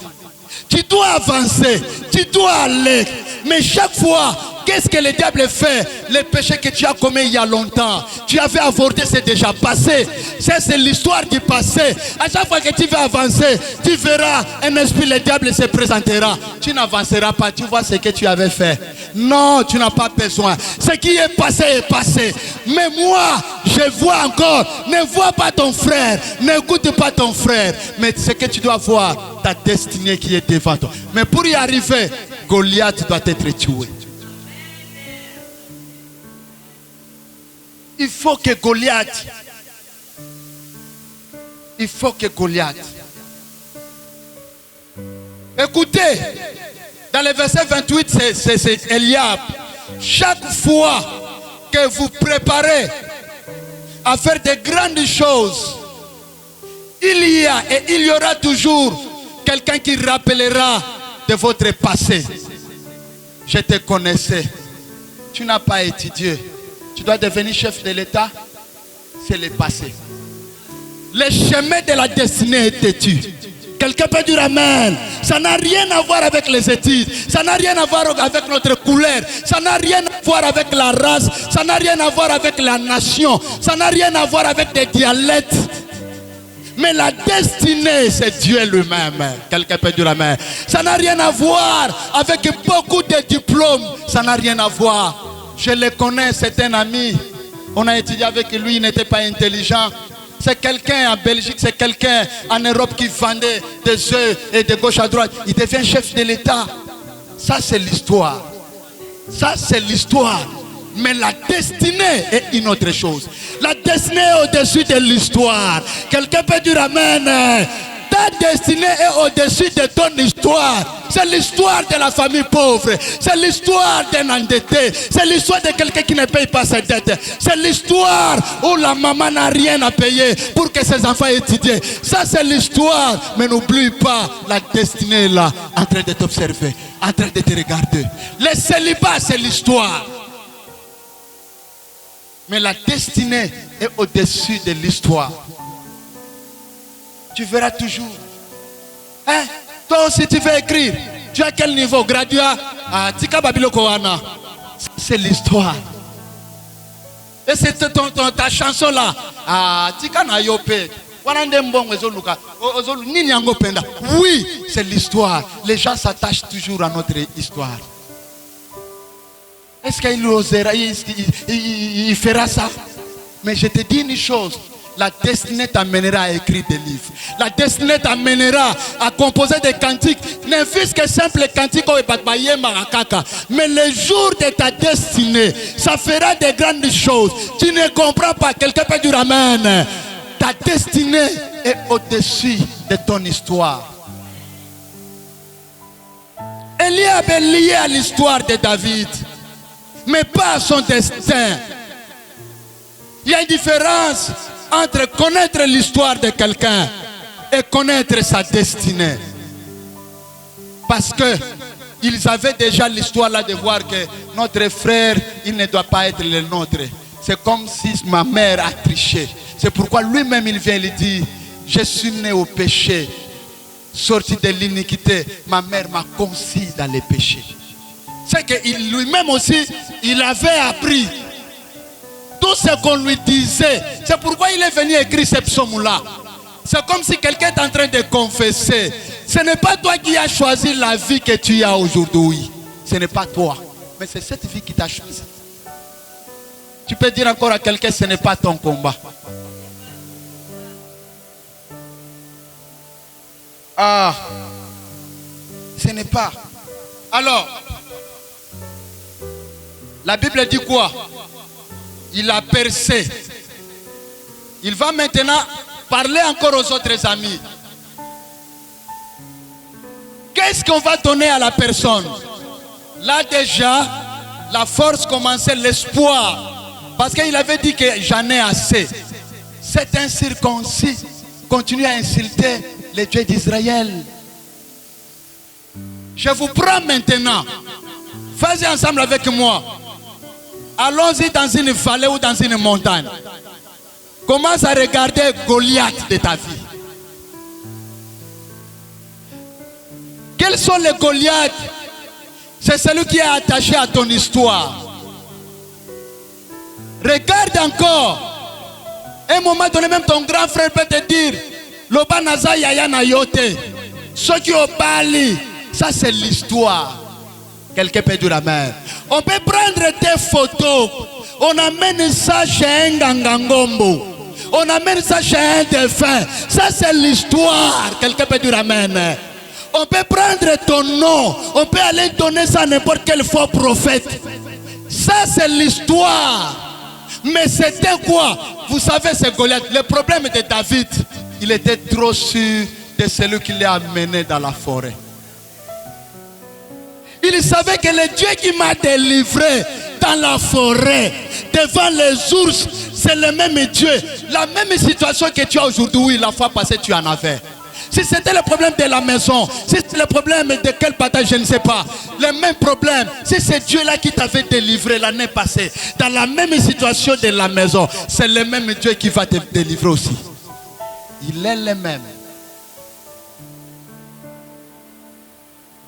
Tu dois avancer, tu dois aller. Mais chaque fois, qu'est-ce que le diable fait? Les péchés que tu as commis il y a longtemps, tu avais avorté, c'est déjà passé. Ça, c'est l'histoire du passé. À chaque fois que tu vas avancer, tu verras un esprit, le diable se présentera. Tu n'avanceras pas, tu vois ce que tu avais fait. Non, tu n'as pas besoin. Ce qui est passé est passé. Mais moi, je vois encore. Ne vois pas ton frère, n'écoute pas ton frère. Mais ce que tu dois voir, ta destinée qui est devant toi. Mais pour y arriver, Goliath doit être tué. Il faut que Goliath, écoutez, dans le verset 28, c'est Eliab. Chaque fois que vous préparez à faire de grandes choses, il y a et il y aura toujours quelqu'un qui rappellera de votre passé. Je te connaissais, tu n'as pas étudié. Tu dois devenir chef de l'État, c'est le passé. Le chemin de la destinée est têtu. Quelqu'un peut dire amen. Ça n'a rien à voir avec les études. Ça n'a rien à voir avec notre couleur. Ça n'a rien à voir avec la race. Ça n'a rien à voir avec la nation. Ça n'a rien à voir avec des dialectes. Mais la destinée, c'est Dieu lui-même. Quelqu'un peut dire amen. Ça n'a rien à voir avec beaucoup de diplômes. Ça n'a rien à voir. Je le connais, c'est un ami. On a étudié avec lui, il n'était pas intelligent. C'est quelqu'un en Belgique, c'est quelqu'un en Europe qui vendait des œufs et de gauche à droite. Il devient chef de l'État. Ça, c'est l'histoire. Ça, c'est l'histoire. Mais la destinée est une autre chose. La destinée est au-dessus de l'histoire. Quelqu'un peut dire amen. Ta destinée est au-dessus de ton histoire. C'est l'histoire de la famille pauvre. C'est l'histoire d'un endetté. C'est l'histoire de quelqu'un qui ne paye pas ses dettes. C'est l'histoire où la maman n'a rien à payer pour que ses enfants étudient. Ça, c'est l'histoire. Mais n'oublie pas, la destinée est là, en train de t'observer, en train de te regarder. Le célibat, c'est l'histoire. Mais la destinée est au-dessus de l'histoire. Tu verras toujours. Hein? Toi aussi tu veux écrire. Tu as quel niveau? Graduat? Tika Babilo Kowana. C'est l'histoire. Et c'est ta chanson là. Tika na yope. Oui, c'est l'histoire. Les gens s'attachent toujours à notre histoire. Est-ce qu'il osera? Il fera ça? Mais je te dis une chose. la destinée t'amènera à écrire des livres. La destinée t'amènera à composer des cantiques. Ne fût-ce que simple cantiques, mais le jour de ta destinée, ça fera de grandes choses. Tu ne comprends pas. Quelqu'un peut dire amen. Ta destinée est au-dessus de ton histoire. Eliab est lié à l'histoire de David, mais pas à son destin. Il y a une différence entre connaître l'histoire de quelqu'un et connaître sa destinée. Parce que ils avaient déjà l'histoire là de voir que notre frère, il ne doit pas être le nôtre. C'est comme si ma mère a triché. C'est pourquoi lui-même il vient et il dit, je suis né au péché, sorti de l'iniquité, ma mère m'a conçu dans les péchés. C'est que lui-même aussi, il avait appris tout ce qu'on lui disait. C'est pourquoi il est venu écrire ce psaume-là. C'est comme si quelqu'un est en train de confesser. Ce n'est pas toi qui as choisi la vie que tu as aujourd'hui. Ce n'est pas toi. Mais c'est cette vie qui t'a choisi. Tu peux dire encore à quelqu'un, ce n'est pas ton combat. Ah, ce n'est pas. Alors, la Bible dit quoi? Il a percé. Il va maintenant parler encore aux autres amis. Qu'est-ce qu'on va donner à la personne? Là déjà, la force commençait, l'espoir. Parce qu'il avait dit que j'en ai assez. Cet incirconcis continue à insulter les dieux d'Israël. Je vous prends maintenant. Faites ensemble avec moi. Allons-y dans une vallée ou dans une montagne. Commence à regarder Goliath de ta vie. Quels sont les Goliaths? C'est celui qui est attaché à ton histoire. Regarde encore. À un moment donné, même ton grand frère peut te dire, Loba naza yaya na yote. Ce qui au bali, ça c'est l'histoire. Quelqu'un peut dire amen. On peut prendre tes photos. On amène ça chez un gangangombo. On amène ça chez un défunt. Ça c'est l'histoire. Quelqu'un peut dire amen. On peut prendre ton nom. On peut aller donner ça à n'importe quel faux prophète. Ça c'est l'histoire. Mais c'était quoi? Vous savez, c'est Goliath. Le problème de David, il était trop sûr de celui qui l'a amené dans la forêt. Il savait que le Dieu qui m'a délivré dans la forêt, devant les ours, c'est le même Dieu. La même situation que tu as aujourd'hui, la fois passée tu en avais. Si c'était le problème de la maison, si c'était le problème de quelle bataille, je ne sais pas. Le même problème, si c'est Dieu-là qui t'avait délivré l'année passée, dans la même situation de la maison, c'est le même Dieu qui va te délivrer aussi. Il est le même.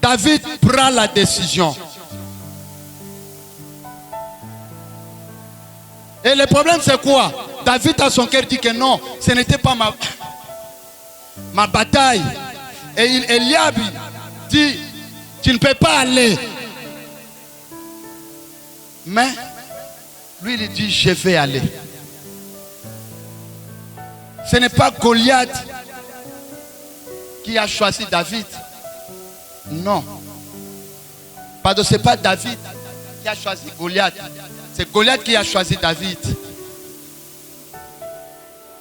David prend la décision. Et le problème c'est quoi? David à son cœur dit que non, ce n'était pas ma bataille. Et Eliab dit, tu ne peux pas aller. Mais lui il dit, je vais aller. Ce n'est pas Goliath qui a choisi David. Non. Pardon, ce n'est pas David qui a choisi Goliath. C'est Goliath qui a choisi David.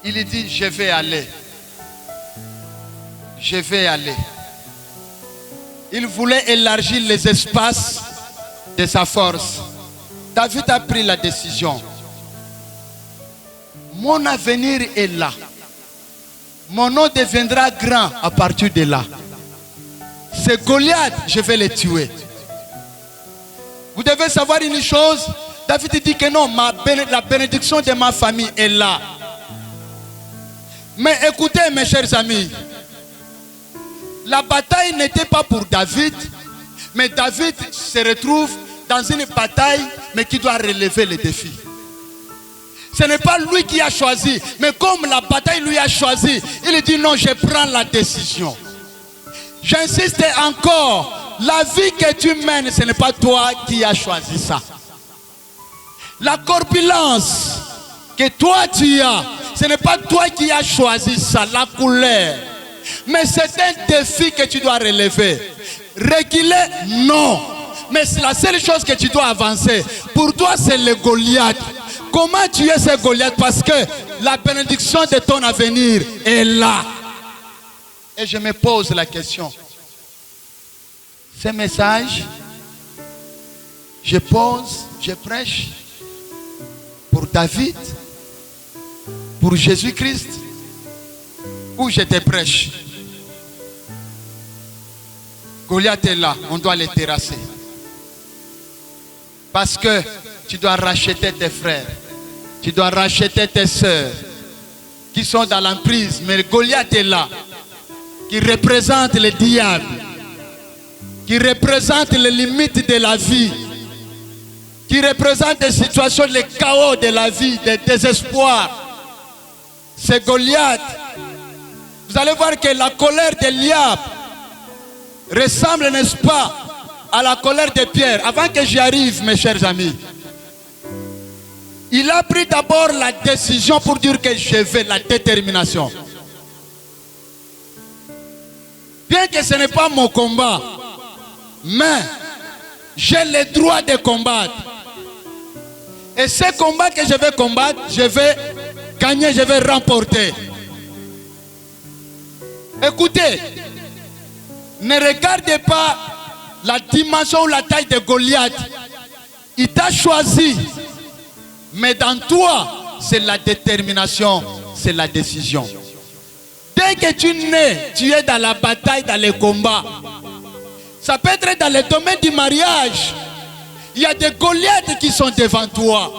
Il dit, je vais aller. Je vais aller. Il voulait élargir les espaces de sa force. David a pris la décision. Mon avenir est là. Mon nom deviendra grand à partir de là. C'est Goliath, je vais le tuer. Vous devez savoir une chose. David dit que non, la bénédiction de ma famille est là. Mais écoutez mes chers amis. La bataille n'était pas pour David. Mais David se retrouve dans une bataille, mais qui doit relever les défis. Ce n'est pas lui qui a choisi. Mais comme la bataille lui a choisi, il dit non, je prends la décision. J'insiste encore, la vie que tu mènes, ce n'est pas toi qui as choisi ça. La corpulence que toi tu as, Ce n'est pas toi qui as choisi ça, la couleur. Mais c'est un défi que tu dois relever. Reculer, non. Mais c'est la seule chose que tu dois avancer. Pour toi, c'est le Goliath. Comment tu es ce Goliath? Parce que la bénédiction de ton avenir est là. Et je me pose la question. Ce message, je pose, je prêche pour David, pour Jésus-Christ, ou je te prêche. Goliath est là, on doit le terrasser. Parce que tu dois racheter tes frères, tu dois racheter tes sœurs qui sont dans l'emprise. Mais Goliath est là, qui représente le diable, qui représente les limites de la vie, qui représente des situations, le chaos de la vie, le désespoir. C'est Goliath. Vous allez voir que la colère d'Eliab ressemble, n'est-ce pas, à la colère de Pierre. Avant que j'y arrive, mes chers amis, il a pris d'abord la décision pour dire que je vais, la détermination. Bien que ce n'est pas mon combat, mais j'ai le droit de combattre. Et ce combat que je vais combattre, je vais gagner, je vais remporter. Écoutez, ne regardez pas la dimension ou la taille de Goliath. Il t'a choisi. Mais dans toi, c'est la détermination, c'est la décision. Dès que tu nais, tu es dans la bataille, dans les combats. Ça peut être dans le domaine du mariage. Il y a des Goliaths qui sont devant toi,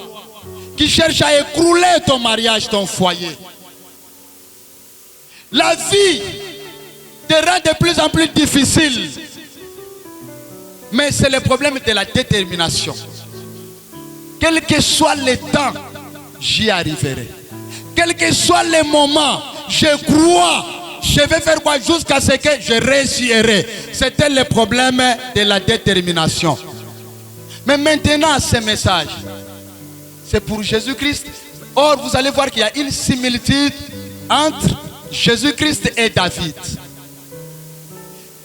qui cherchent à écrouler ton mariage, ton foyer. La vie te rend de plus en plus difficile. Mais c'est le problème de la détermination. Quel que soit le temps, j'y arriverai. Quel que soit le moment, je crois, je vais faire quoi jusqu'à ce que je réussirai. C'était le problème de la détermination. Mais maintenant, ce message, c'est pour Jésus-Christ. Or, vous allez voir qu'il y a une similitude entre Jésus-Christ et David.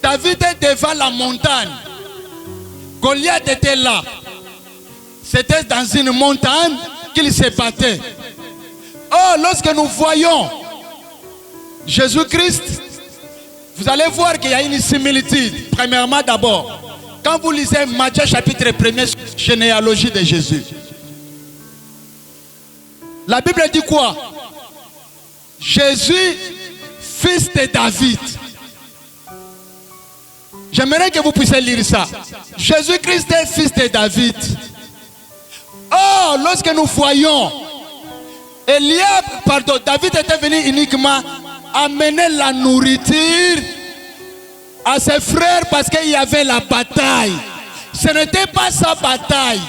David est devant la montagne. Goliath était là. C'était dans une montagne qu'il se battait. Oh, lorsque nous voyons Jésus-Christ, vous allez voir qu'il y a une similitude. Premièrement, d'abord, quand vous lisez Matthieu chapitre 1er, généalogie de Jésus, la Bible dit quoi? Jésus, fils de David. J'aimerais que vous puissiez lire ça. Jésus-Christ est fils de David. Oh, lorsque nous voyons David était venu uniquement amener la nourriture à ses frères parce qu'il y avait la bataille. Ce n'était pas sa bataille.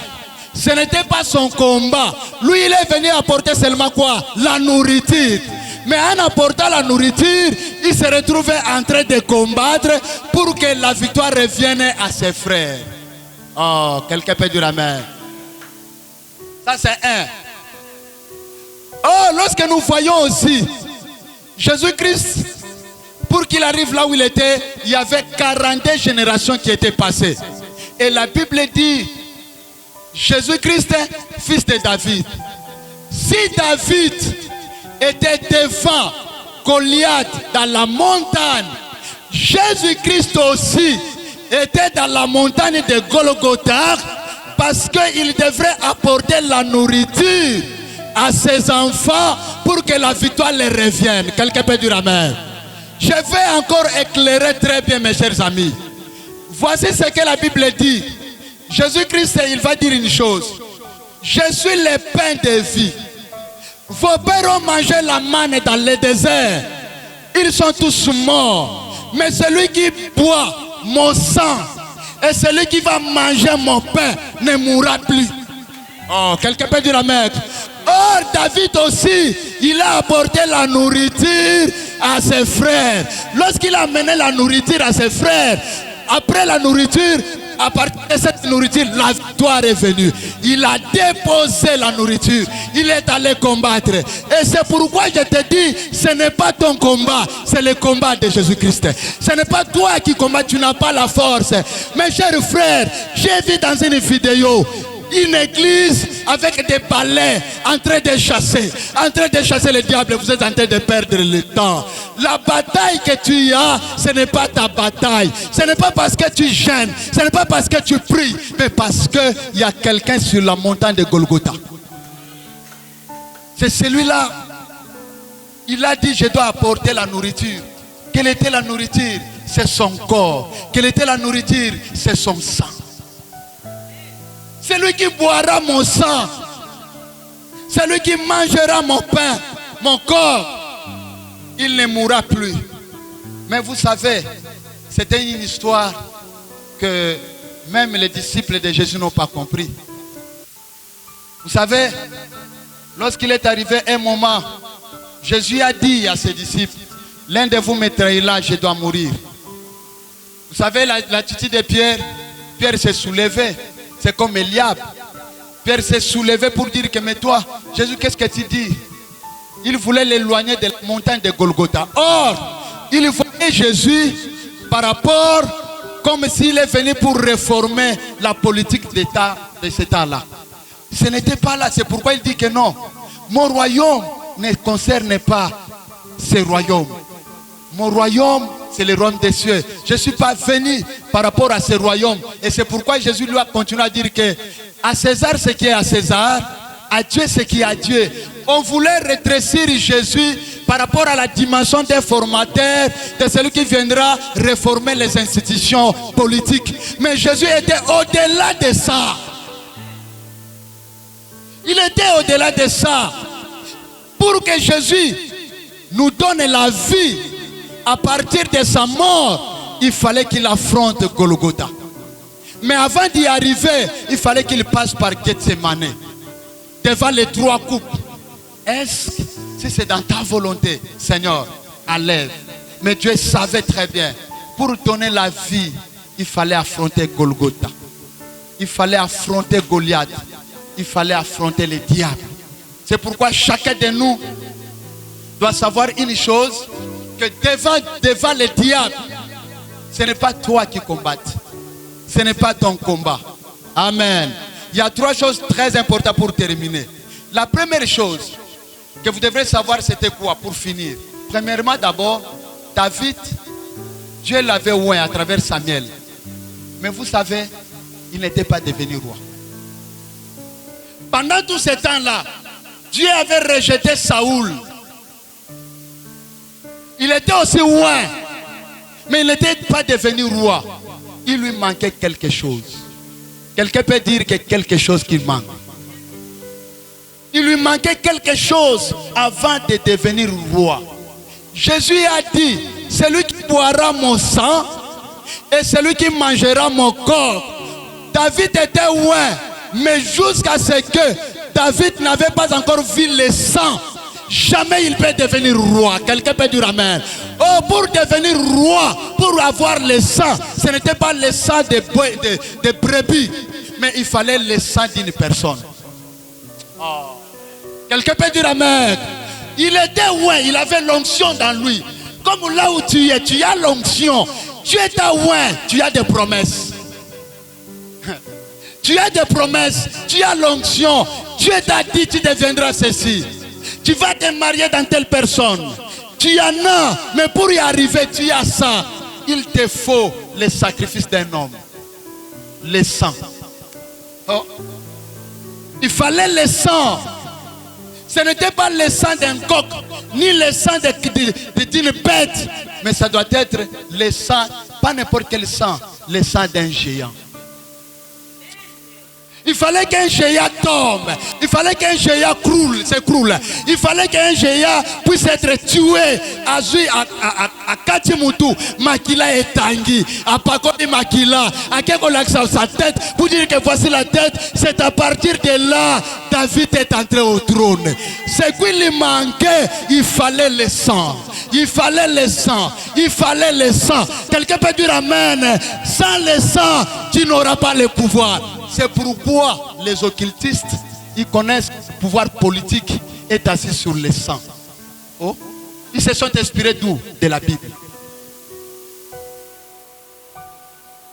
Ce n'était pas son combat. Lui, il est venu apporter seulement quoi? La nourriture. Mais en apportant la nourriture, il se retrouvait en train de combattre pour que la victoire revienne à ses frères. Oh, quelqu'un peut dire amen. Ça, c'est un. Oh, lorsque nous voyons aussi Jésus-Christ, pour qu'il arrive là où il était, il y avait 42 générations qui étaient passées. Et la Bible dit, Jésus-Christ, fils de David. Si David était devant Goliath dans la montagne, Jésus-Christ aussi était dans la montagne de Golgotha, parce qu'il devrait apporter la nourriture à ses enfants pour que la victoire les revienne. Quelqu'un peut dire amen. Je vais encore éclairer très bien, mes chers amis. Voici ce que la Bible dit. Jésus-Christ, il va dire une chose. Je suis le pain de vie. Vos pères ont mangé la manne dans le désert. Ils sont tous morts. Mais celui qui boit mon sang et celui qui va manger mon pain ne mourra plus. Oh, quelqu'un peut dire amen. Or, David aussi, il a apporté la nourriture à ses frères. Lorsqu'il a amené la nourriture à ses frères, après la nourriture, à partir de cette nourriture, la victoire est venue. Il a déposé la nourriture. Il est allé combattre. Et c'est pourquoi je te dis, ce n'est pas ton combat, c'est le combat de Jésus-Christ. Ce n'est pas toi qui combats, tu n'as pas la force. Mes chers frères, j'ai vu dans une vidéo une église avec des balais en train de chasser le diable. Vous êtes en train de perdre le temps. La bataille que tu as, ce n'est pas ta bataille. Ce n'est pas parce que tu gênes, ce n'est pas parce que tu pries, mais parce qu'il y a quelqu'un sur la montagne de Golgotha. C'est celui-là. Il a dit, je dois apporter la nourriture. Quelle était la nourriture? C'est son corps. Quelle était la nourriture? C'est son sang. Celui qui boira mon sang, celui qui mangera mon pain, mon corps, il ne mourra plus. Mais vous savez, c'était une histoire que même les disciples de Jésus n'ont pas compris. Vous savez, lorsqu'il est arrivé un moment, Jésus a dit à ses disciples, l'un de vous me trahira, je dois mourir. Vous savez l'attitude de Pierre? Pierre s'est soulevé. C'est comme Eliab. Pierre s'est soulevé pour dire que, mais toi, Jésus, qu'est-ce que tu dis? Il voulait l'éloigner de la montagne de Golgotha. Or, il voyait Jésus par rapport, comme s'il est venu pour réformer la politique d'État de cet État-là. Ce n'était pas là. C'est pourquoi il dit que non. Mon royaume ne concerne pas ce royaume. Mon royaume, c'est le royaume des cieux. Je ne suis pas venu par rapport à ce royaume. Et c'est pourquoi Jésus lui a continué à dire que à César ce qui est à César, à Dieu ce qui est à Dieu. On voulait rétrécir Jésus par rapport à la dimension des formateurs, de celui qui viendra réformer les institutions politiques. Mais Jésus était au-delà de ça. Il était au-delà de ça. Pour que Jésus nous donne la vie, à partir de sa mort, il fallait qu'il affronte Golgotha. Mais avant d'y arriver, il fallait qu'il passe par Gethsemane, devant les 3 coupes. Est-ce que si c'est dans ta volonté, Seigneur, enlève. Mais Dieu savait très bien, pour donner la vie, il fallait affronter Golgotha. Il fallait affronter Goliath. Il fallait affronter les diables. C'est pourquoi chacun de nous doit savoir une chose, que devant les diables, ce n'est pas toi qui combattes. Ce n'est pas ton combat. Amen. Il y a 3 choses très importantes pour terminer. La première chose que vous devrez savoir, c'était quoi pour finir? Premièrement, d'abord, David, Dieu l'avait oint à travers Samuel. Mais vous savez, il n'était pas devenu roi. Pendant tout ce temps-là, Dieu avait rejeté Saoul. Il était aussi oint, mais il n'était pas devenu roi. Il lui manquait quelque chose. Quelqu'un peut dire que quelque chose qui manque. Il lui manquait quelque chose avant de devenir roi. Jésus a dit, celui qui boira mon sang et celui qui mangera mon corps. David était oint, mais jusqu'à ce que David n'avait pas encore vu le sang, jamais il peut devenir roi. Quelqu'un peut dire amen. Oh, pour devenir roi, pour avoir le sang, ce n'était pas le sang de brebis, mais il fallait le sang d'une personne. Oh. Quelqu'un peut dire amen. Il était oint, il avait l'onction dans lui. Comme là où tu es, tu as l'onction. Tu es oint, tu as des promesses. Tu as des promesses, tu as l'onction. Dieu t'a dit, tu deviendras ceci. Tu vas te marier dans telle personne. Tu en as, mais pour y arriver, tu as ça. Il te faut le sacrifice d'un homme. Le sang. Oh. Il fallait le sang. Ce n'était pas le sang d'un coq, ni le sang d'une bête, mais ça doit être le sang, pas n'importe quel sang, le sang d'un géant. Il fallait qu'un géant tombe. Il fallait qu'un géant s'écroule. Il fallait qu'un géant puisse être tué à Katimutu. Makila et Tanguy. À Pakoli Makila. À Kekolaksa sa tête. Pour dire que voici la tête. C'est à partir de là, David est entré au trône. Ce qui lui manquait, il fallait le sang. Il fallait le sang. Il fallait le sang. Quelqu'un peut dire amen. Sans le sang, tu n'auras pas le pouvoir. C'est pourquoi les occultistes, ils connaissent le pouvoir politique est assis sur le sang. Oh, ils se sont inspirés d'où? De la Bible.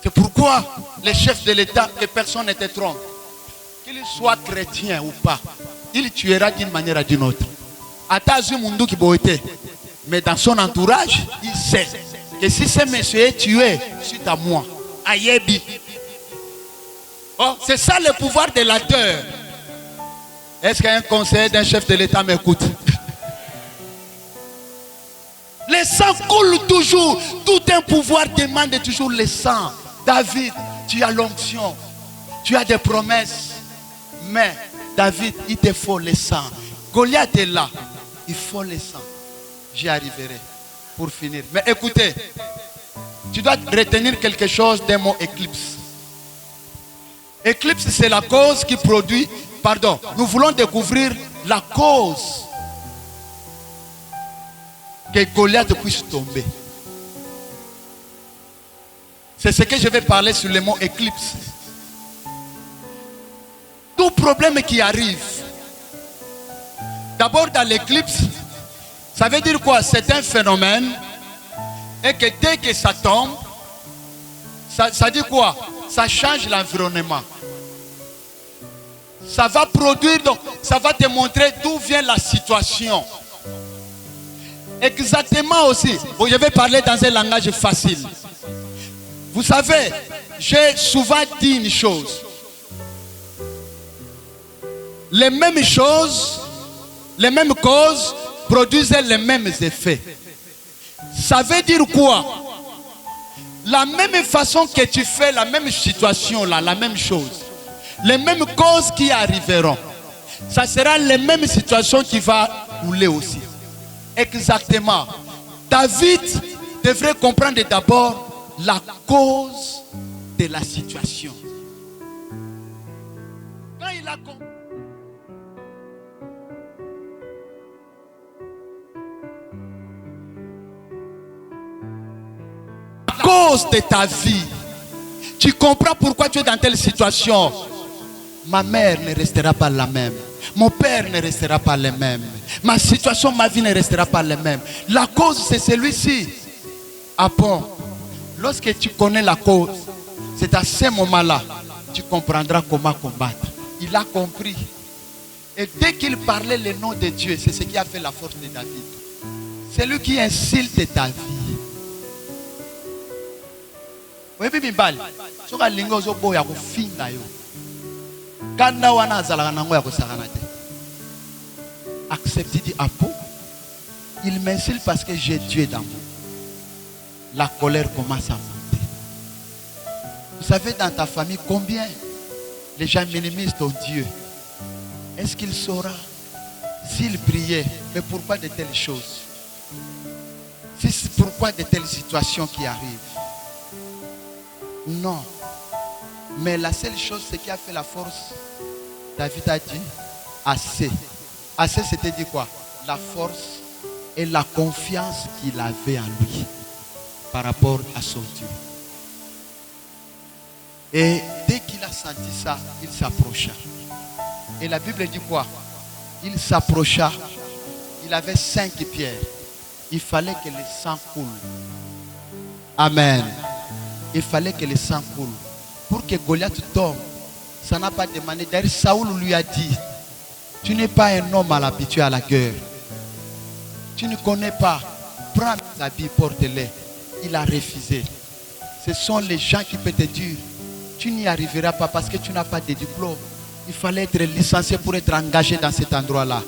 C'est pourquoi les chefs de l'État, que personne ne te trompe, qu'il soit chrétien ou pas, il tuera d'une manière ou d'une autre. Mais dans son entourage, il sait que si ce monsieur est tué, suite à moi, Ayebi. Oh, c'est ça le pouvoir de l'acteur. Est-ce qu'un conseiller d'un chef de l'État m'écoute? Le sang coule toujours. Tout un pouvoir demande toujours le sang. David, tu as l'onction. Tu as des promesses. Mais David, il te faut le sang. Goliath est là. Il faut le sang. J'y arriverai pour finir. Mais écoutez, tu dois retenir quelque chose d'un mot éclipse. Éclipse, c'est la cause qui produit... Pardon, nous voulons découvrir la cause que Goliath puisse tomber. C'est ce que je vais parler sur le mot éclipse. Tout problème qui arrive, d'abord dans l'éclipse, ça veut dire quoi? C'est un phénomène et que dès que ça tombe, ça dit quoi? Ça change l'environnement. Ça va produire, donc ça va te montrer d'où vient la situation. Exactement aussi. Bon, je vais parler dans un langage facile. Vous savez, j'ai souvent dit une chose. Les mêmes choses, les mêmes causes produisent les mêmes effets. Ça veut dire quoi? La même façon que tu fais la même situation là, la même chose. Les mêmes causes qui arriveront. Ça sera les mêmes situations qui vont couler aussi. Exactement. David devrait comprendre d'abord la cause de la situation. Quand il a compris. La cause de ta vie. Tu comprends pourquoi tu es dans telle situation. Ma mère ne restera pas la même. Mon père ne restera pas le même. Ma situation, ma vie ne restera pas la même. La cause, c'est celui-ci. Ah bon? Lorsque tu connais la cause, c'est à ce moment-là tu comprendras comment combattre. Il a compris. Et dès qu'il parlait le nom de Dieu, c'est ce qui a fait la force de David. C'est lui qui insulte ta vie. Oui, Bimbal. Tu as l'ingo zo boya ko finga yo. Accepte, dit ah bon? Il m'insulte parce que j'ai Dieu dans moi. La colère commence à monter. Vous savez dans ta famille combien les gens minimisent ton Dieu? Est-ce qu'il saura s'il priait? Mais pourquoi de telles choses? Pourquoi de telles situations qui arrivent? Non. Mais la seule chose, c'est qui a fait la force, David a dit, assez. Assez, c'était dit quoi? La force et la confiance qu'il avait en lui par rapport à son Dieu. Et dès qu'il a senti ça, il s'approcha. Et la Bible dit quoi? Il s'approcha. Il avait 5 pierres. Il fallait que le sang coule. Amen. Il fallait que le sang coule. Pour que Goliath tombe, ça n'a pas demandé. D'ailleurs, Saoul lui a dit, tu n'es pas un homme à l'habitude à la guerre. Tu ne connais pas. Prends mes habits, porte-les. Il a refusé. Ce sont les gens qui peuvent te dire, tu n'y arriveras pas parce que tu n'as pas de diplôme. Il fallait être licencié pour être engagé dans cet endroit-là.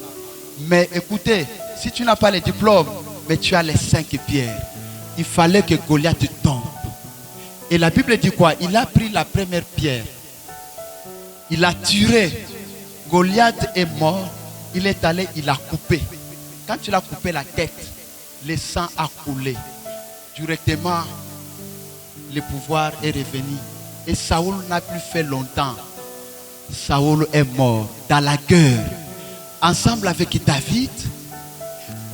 Mais écoutez, si tu n'as pas le diplôme, mais tu as les 5 pierres. Il fallait que Goliath tombe. Et la Bible dit quoi? Il a pris la première pierre. Il a tiré. Goliath est mort. Il est allé, il a coupé. Quand il a coupé la tête, le sang a coulé. Directement, le pouvoir est revenu. Et Saoul n'a plus fait longtemps. Saoul est mort dans la guerre. Ensemble avec David,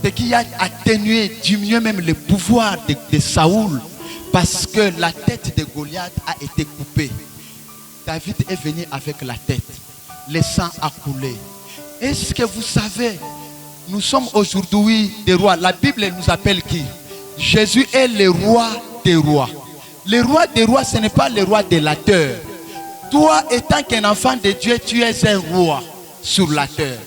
Ce qui a atténué, diminué même le pouvoir de Saoul, parce que la tête de Goliath a été coupée. David est venu avec la tête. Le sang a coulé. Est-ce que vous savez, nous sommes aujourd'hui des rois. La Bible nous appelle qui? Jésus est le roi des rois. Le roi des rois, ce n'est pas le roi de la terre. Toi, étant qu'un enfant de Dieu, tu es un roi sur la terre.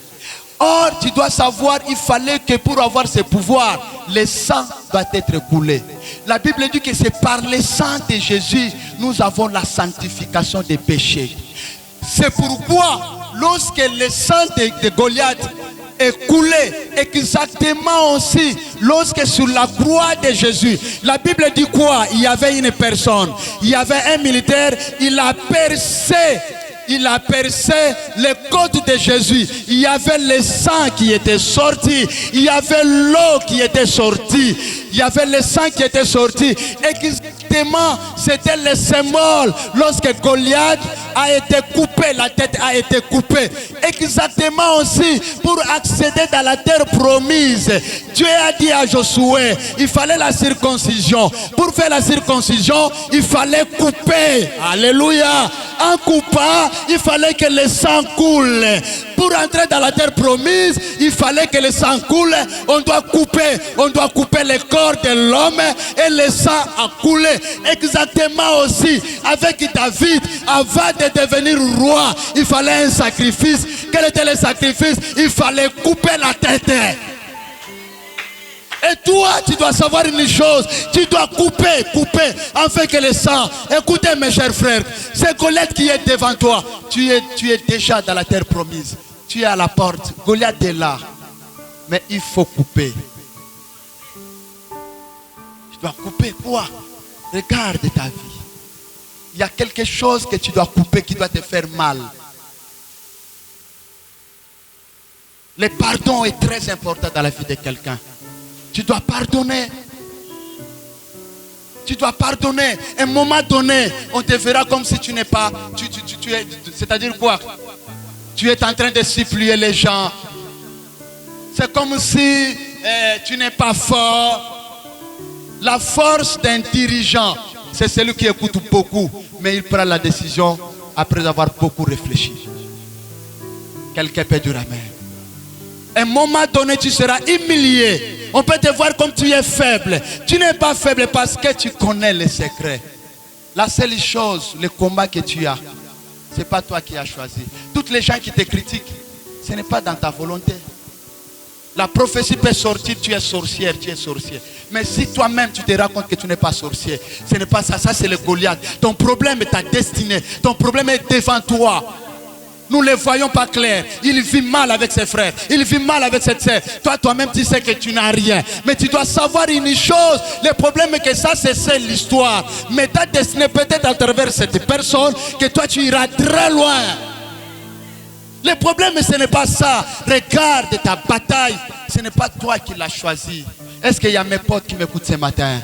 Or, tu dois savoir, il fallait que pour avoir ce pouvoir, le sang doit être coulé. La Bible dit que c'est par le sang de Jésus, nous avons la sanctification des péchés. C'est pourquoi, lorsque le sang de Goliath est coulé, exactement aussi, lorsque sur la croix de Jésus, la Bible dit quoi? Il y avait une personne, il y avait un militaire, il a percé les côtes de Jésus. Il y avait le sang qui était sorti. Il y avait l'eau qui était sortie. Il y avait le sang qui était sorti. Exactement, c'était le symbole. Lorsque Goliath a été coupé, la tête a été coupée. Exactement aussi, pour accéder dans la terre promise, Dieu a dit à Josué, il fallait la circoncision. Pour faire la circoncision, il fallait couper. Alléluia. En coupant, il fallait que le sang coule. Pour entrer dans la terre promise, il fallait que le sang coule. On doit couper le corps de l'homme et le sang a coulé. Exactement aussi avec David, avant de devenir roi, il fallait un sacrifice. Quel était le sacrifice? Il fallait couper la tête. Et toi, tu dois savoir une chose, tu dois couper, afin que le sang, écoutez mes chers frères, c'est Goliath qui est devant toi, tu es déjà dans la terre promise, tu es à la porte, Goliath est là, mais il faut couper. Tu dois couper quoi? Regarde ta vie, il y a quelque chose que tu dois couper qui doit te faire mal. Le pardon est très important dans la vie de quelqu'un. Tu dois pardonner. Tu dois pardonner. À un moment donné, on te verra comme si tu n'es pas... c'est-à-dire quoi? Tu es en train de supplier les gens. C'est comme si tu n'es pas fort. La force d'un dirigeant, c'est celui qui écoute beaucoup, mais il prend la décision après avoir beaucoup réfléchi. Quelqu'un peut dire amen. À un moment donné, tu seras humilié. On peut te voir comme tu es faible. Tu n'es pas faible parce que tu connais les secrets. La seule chose, le combat que tu as, ce n'est pas toi qui as choisi. Toutes les gens qui te critiquent, ce n'est pas dans ta volonté. La prophétie peut sortir, tu es sorcière, tu es sorcier. Mais si toi-même tu te rends compte que tu n'es pas sorcier, ce n'est pas ça, ça c'est le Goliath. Ton problème est ta destinée, ton problème est devant toi. Nous ne le voyons pas clair. Il vit mal avec ses frères. Il vit mal avec cette sœur. Toi-même, tu sais que tu n'as rien. Mais tu dois savoir une chose. Le problème est que ça, c'est l'histoire. Mais ta destinée peut-être à travers cette personne que toi, tu iras très loin. Le problème, ce n'est pas ça. Regarde ta bataille. Ce n'est pas toi qui l'as choisi. Est-ce qu'il y a mes potes qui m'écoutent ce matin?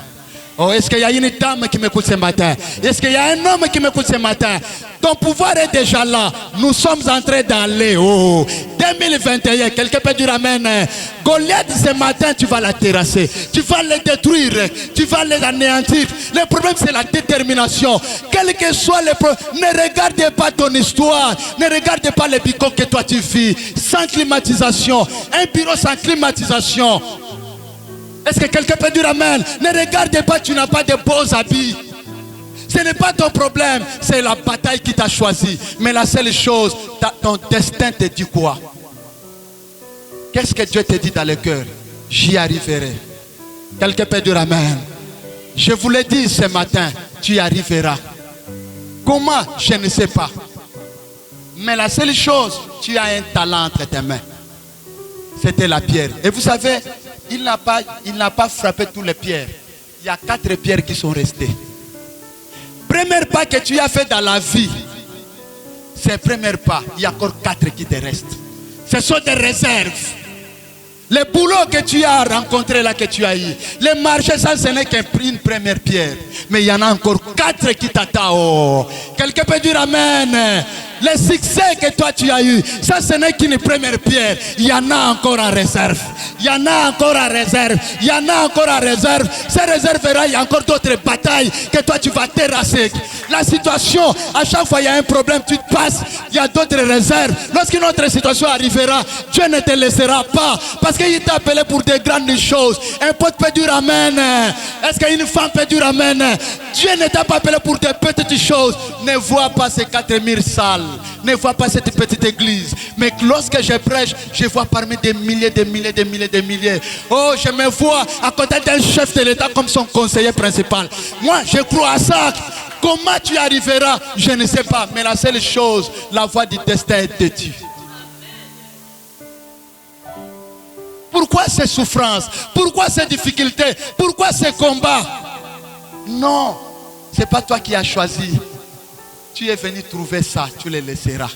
Oh, est-ce qu'il y a une dame qui m'écoute ce matin? Est-ce qu'il y a un homme qui m'écoute ce matin? Ton pouvoir est déjà là. Nous sommes en train d'aller. Oh, 2021, quelqu'un peut dire amen. Goliath, ce matin, tu vas la terrasser. Tu vas le détruire. Tu vas les anéantir. Le problème, c'est la détermination. Quel que soit le problème, ne regarde pas ton histoire. Ne regarde pas les picots que toi tu vis. Sans climatisation. Un bureau sans climatisation. Est-ce que quelqu'un peut dire amen? Ne regarde pas, tu n'as pas de beaux habits. Ce n'est pas ton problème, c'est la bataille qui t'a choisi. Mais la seule chose, ton destin te dit quoi? Qu'est-ce que Dieu te dit dans le cœur? J'y arriverai. Quelqu'un peut dire amen. Je vous l'ai dit ce matin, tu y arriveras. Comment? Je ne sais pas. Mais la seule chose, tu as un talent entre tes mains. C'était la pierre. Et vous savez, il n'a pas frappé toutes les pierres. Il y a 4 pierres qui sont restées. Premier pas que tu as fait dans la vie, c'est le premier pas. Il y a encore 4 qui te restent. Ce sont des réserves. Le boulot que tu as rencontré là, que tu as eu, le marché, ça ce n'est qu'une première pierre. Mais il y en a encore 4 qui t'attendent. Oh. Quelqu'un peut dire amen. Le succès que toi tu as eu, ça ce n'est qu'une première pierre. Il y en a encore en réserve. Il y en a encore en réserve. Il y en a encore en réserve. Ces réserves-là, il y a encore d'autres batailles que toi tu vas terrasser. La situation, à chaque fois il y a un problème, tu te passes, il y a d'autres réserves. Lorsqu'une autre situation arrivera, Dieu ne te laissera pas. Parce qu'il t'a appelé pour des grandes choses. Un pote peut dire amen. Est-ce qu'une femme peut dire amen? Dieu ne t'a pas appelé pour des petites choses. Ne vois pas ces 4000 salles. Ne vois pas cette petite église. Mais lorsque je prêche, je vois parmi des milliers, des milliers, des milliers, des milliers. Oh, je me vois à côté d'un chef de l'État comme son conseiller principal. Moi, je crois à ça. Comment tu y arriveras, je ne sais pas. Mais la seule chose, la voie du destin est de Dieu. Pourquoi ces souffrances? Pourquoi ces difficultés? Pourquoi ces combats? Non, ce n'est pas toi qui as choisi. Tu es venu trouver ça, tu le laisseras.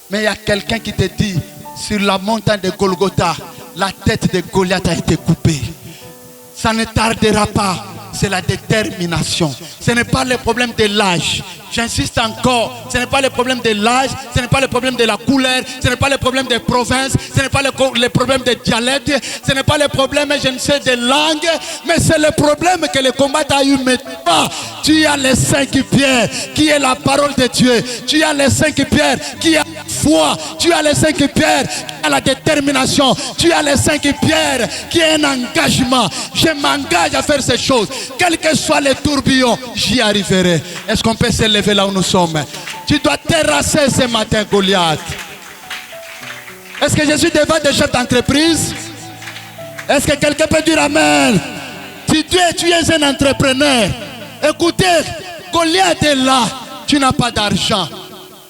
Mais il y a quelqu'un qui te dit, sur la montagne de Golgotha, la tête de Goliath a été coupée. Ça ne tardera pas. C'est la détermination. Ce n'est pas le problème de l'âge. J'insiste encore, ce n'est pas le problème de l'âge, ce n'est pas le problème de la couleur, ce n'est pas le problème des provinces, ce n'est pas le problème des dialectes, ce n'est pas le problème, je ne sais, de langue, mais c'est le problème que le combat a eu maintenant. Tu as les 5 pierres qui est la parole de Dieu. Tu as les 5 pierres qui est la foi. Tu as les 5 pierres qui est la détermination. Tu as les 5 pierres qui est un engagement. Je m'engage à faire ces choses. Quel que soit le tourbillon, j'y arriverai. Est-ce qu'on peut se lever là où nous sommes? Tu dois terrasser ce matin, Goliath. Est-ce que je suis devant des chefs d'entreprise? Est-ce que quelqu'un peut dire amen? Si tu es un entrepreneur, écoutez, Goliath est là. Tu n'as pas d'argent.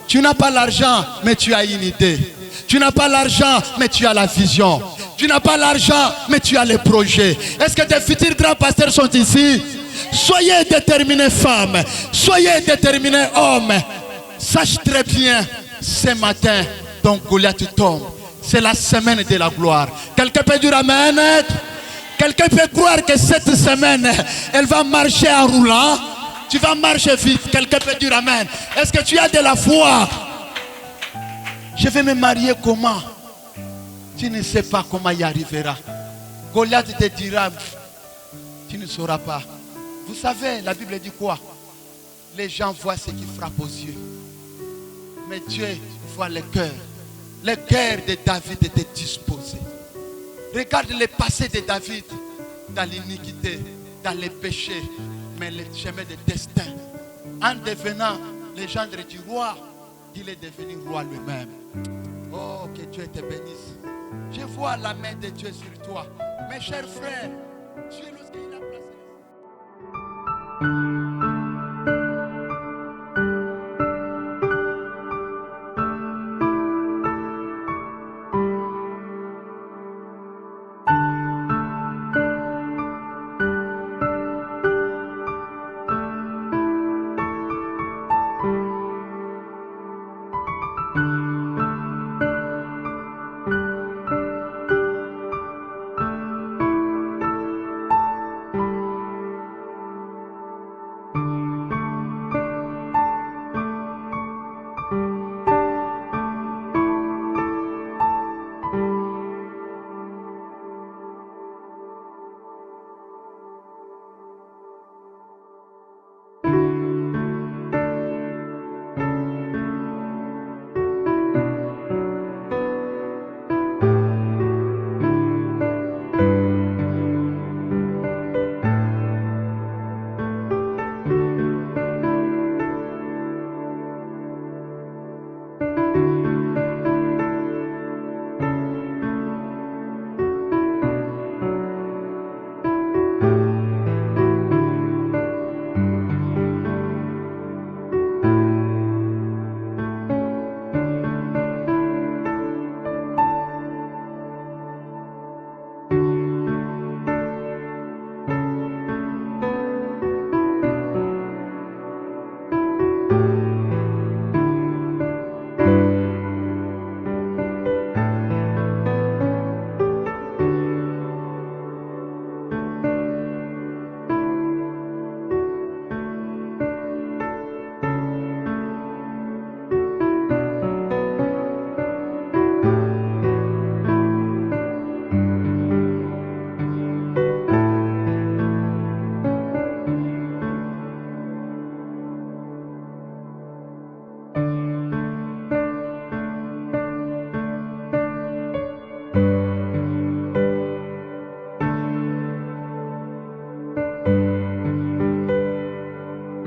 Tu n'as pas l'argent, mais tu as une idée. Tu n'as pas l'argent, mais tu as la vision. Tu n'as pas l'argent, mais tu as les projets. Est-ce que tes futurs grands pasteurs sont ici? Soyez déterminés femmes. Soyez déterminés hommes. Sache très bien, ce matin, ton Goliath tombe. C'est la semaine de la gloire. Quelqu'un peut dire amen? Quelqu'un peut croire que cette semaine, elle va marcher en roulant? Tu vas marcher vite. Quelqu'un peut dire amen. Est-ce que tu as de la foi? Je vais me marier comment? Tu ne sais pas comment y arrivera. Goliath te dira, tu ne sauras pas. Vous savez, la Bible dit quoi? Les gens voient ce qui frappe aux yeux. Mais Dieu voit le cœur. Le cœur de David était disposé. Regarde le passé de David dans l'iniquité, dans les péchés, mais le chemin de destin. En devenant le gendre du roi, il est devenu roi lui-même. Oh, que Dieu te bénisse. Je vois la main de Dieu sur toi. Mes chers frères, Dieu lorsqu'il a placé...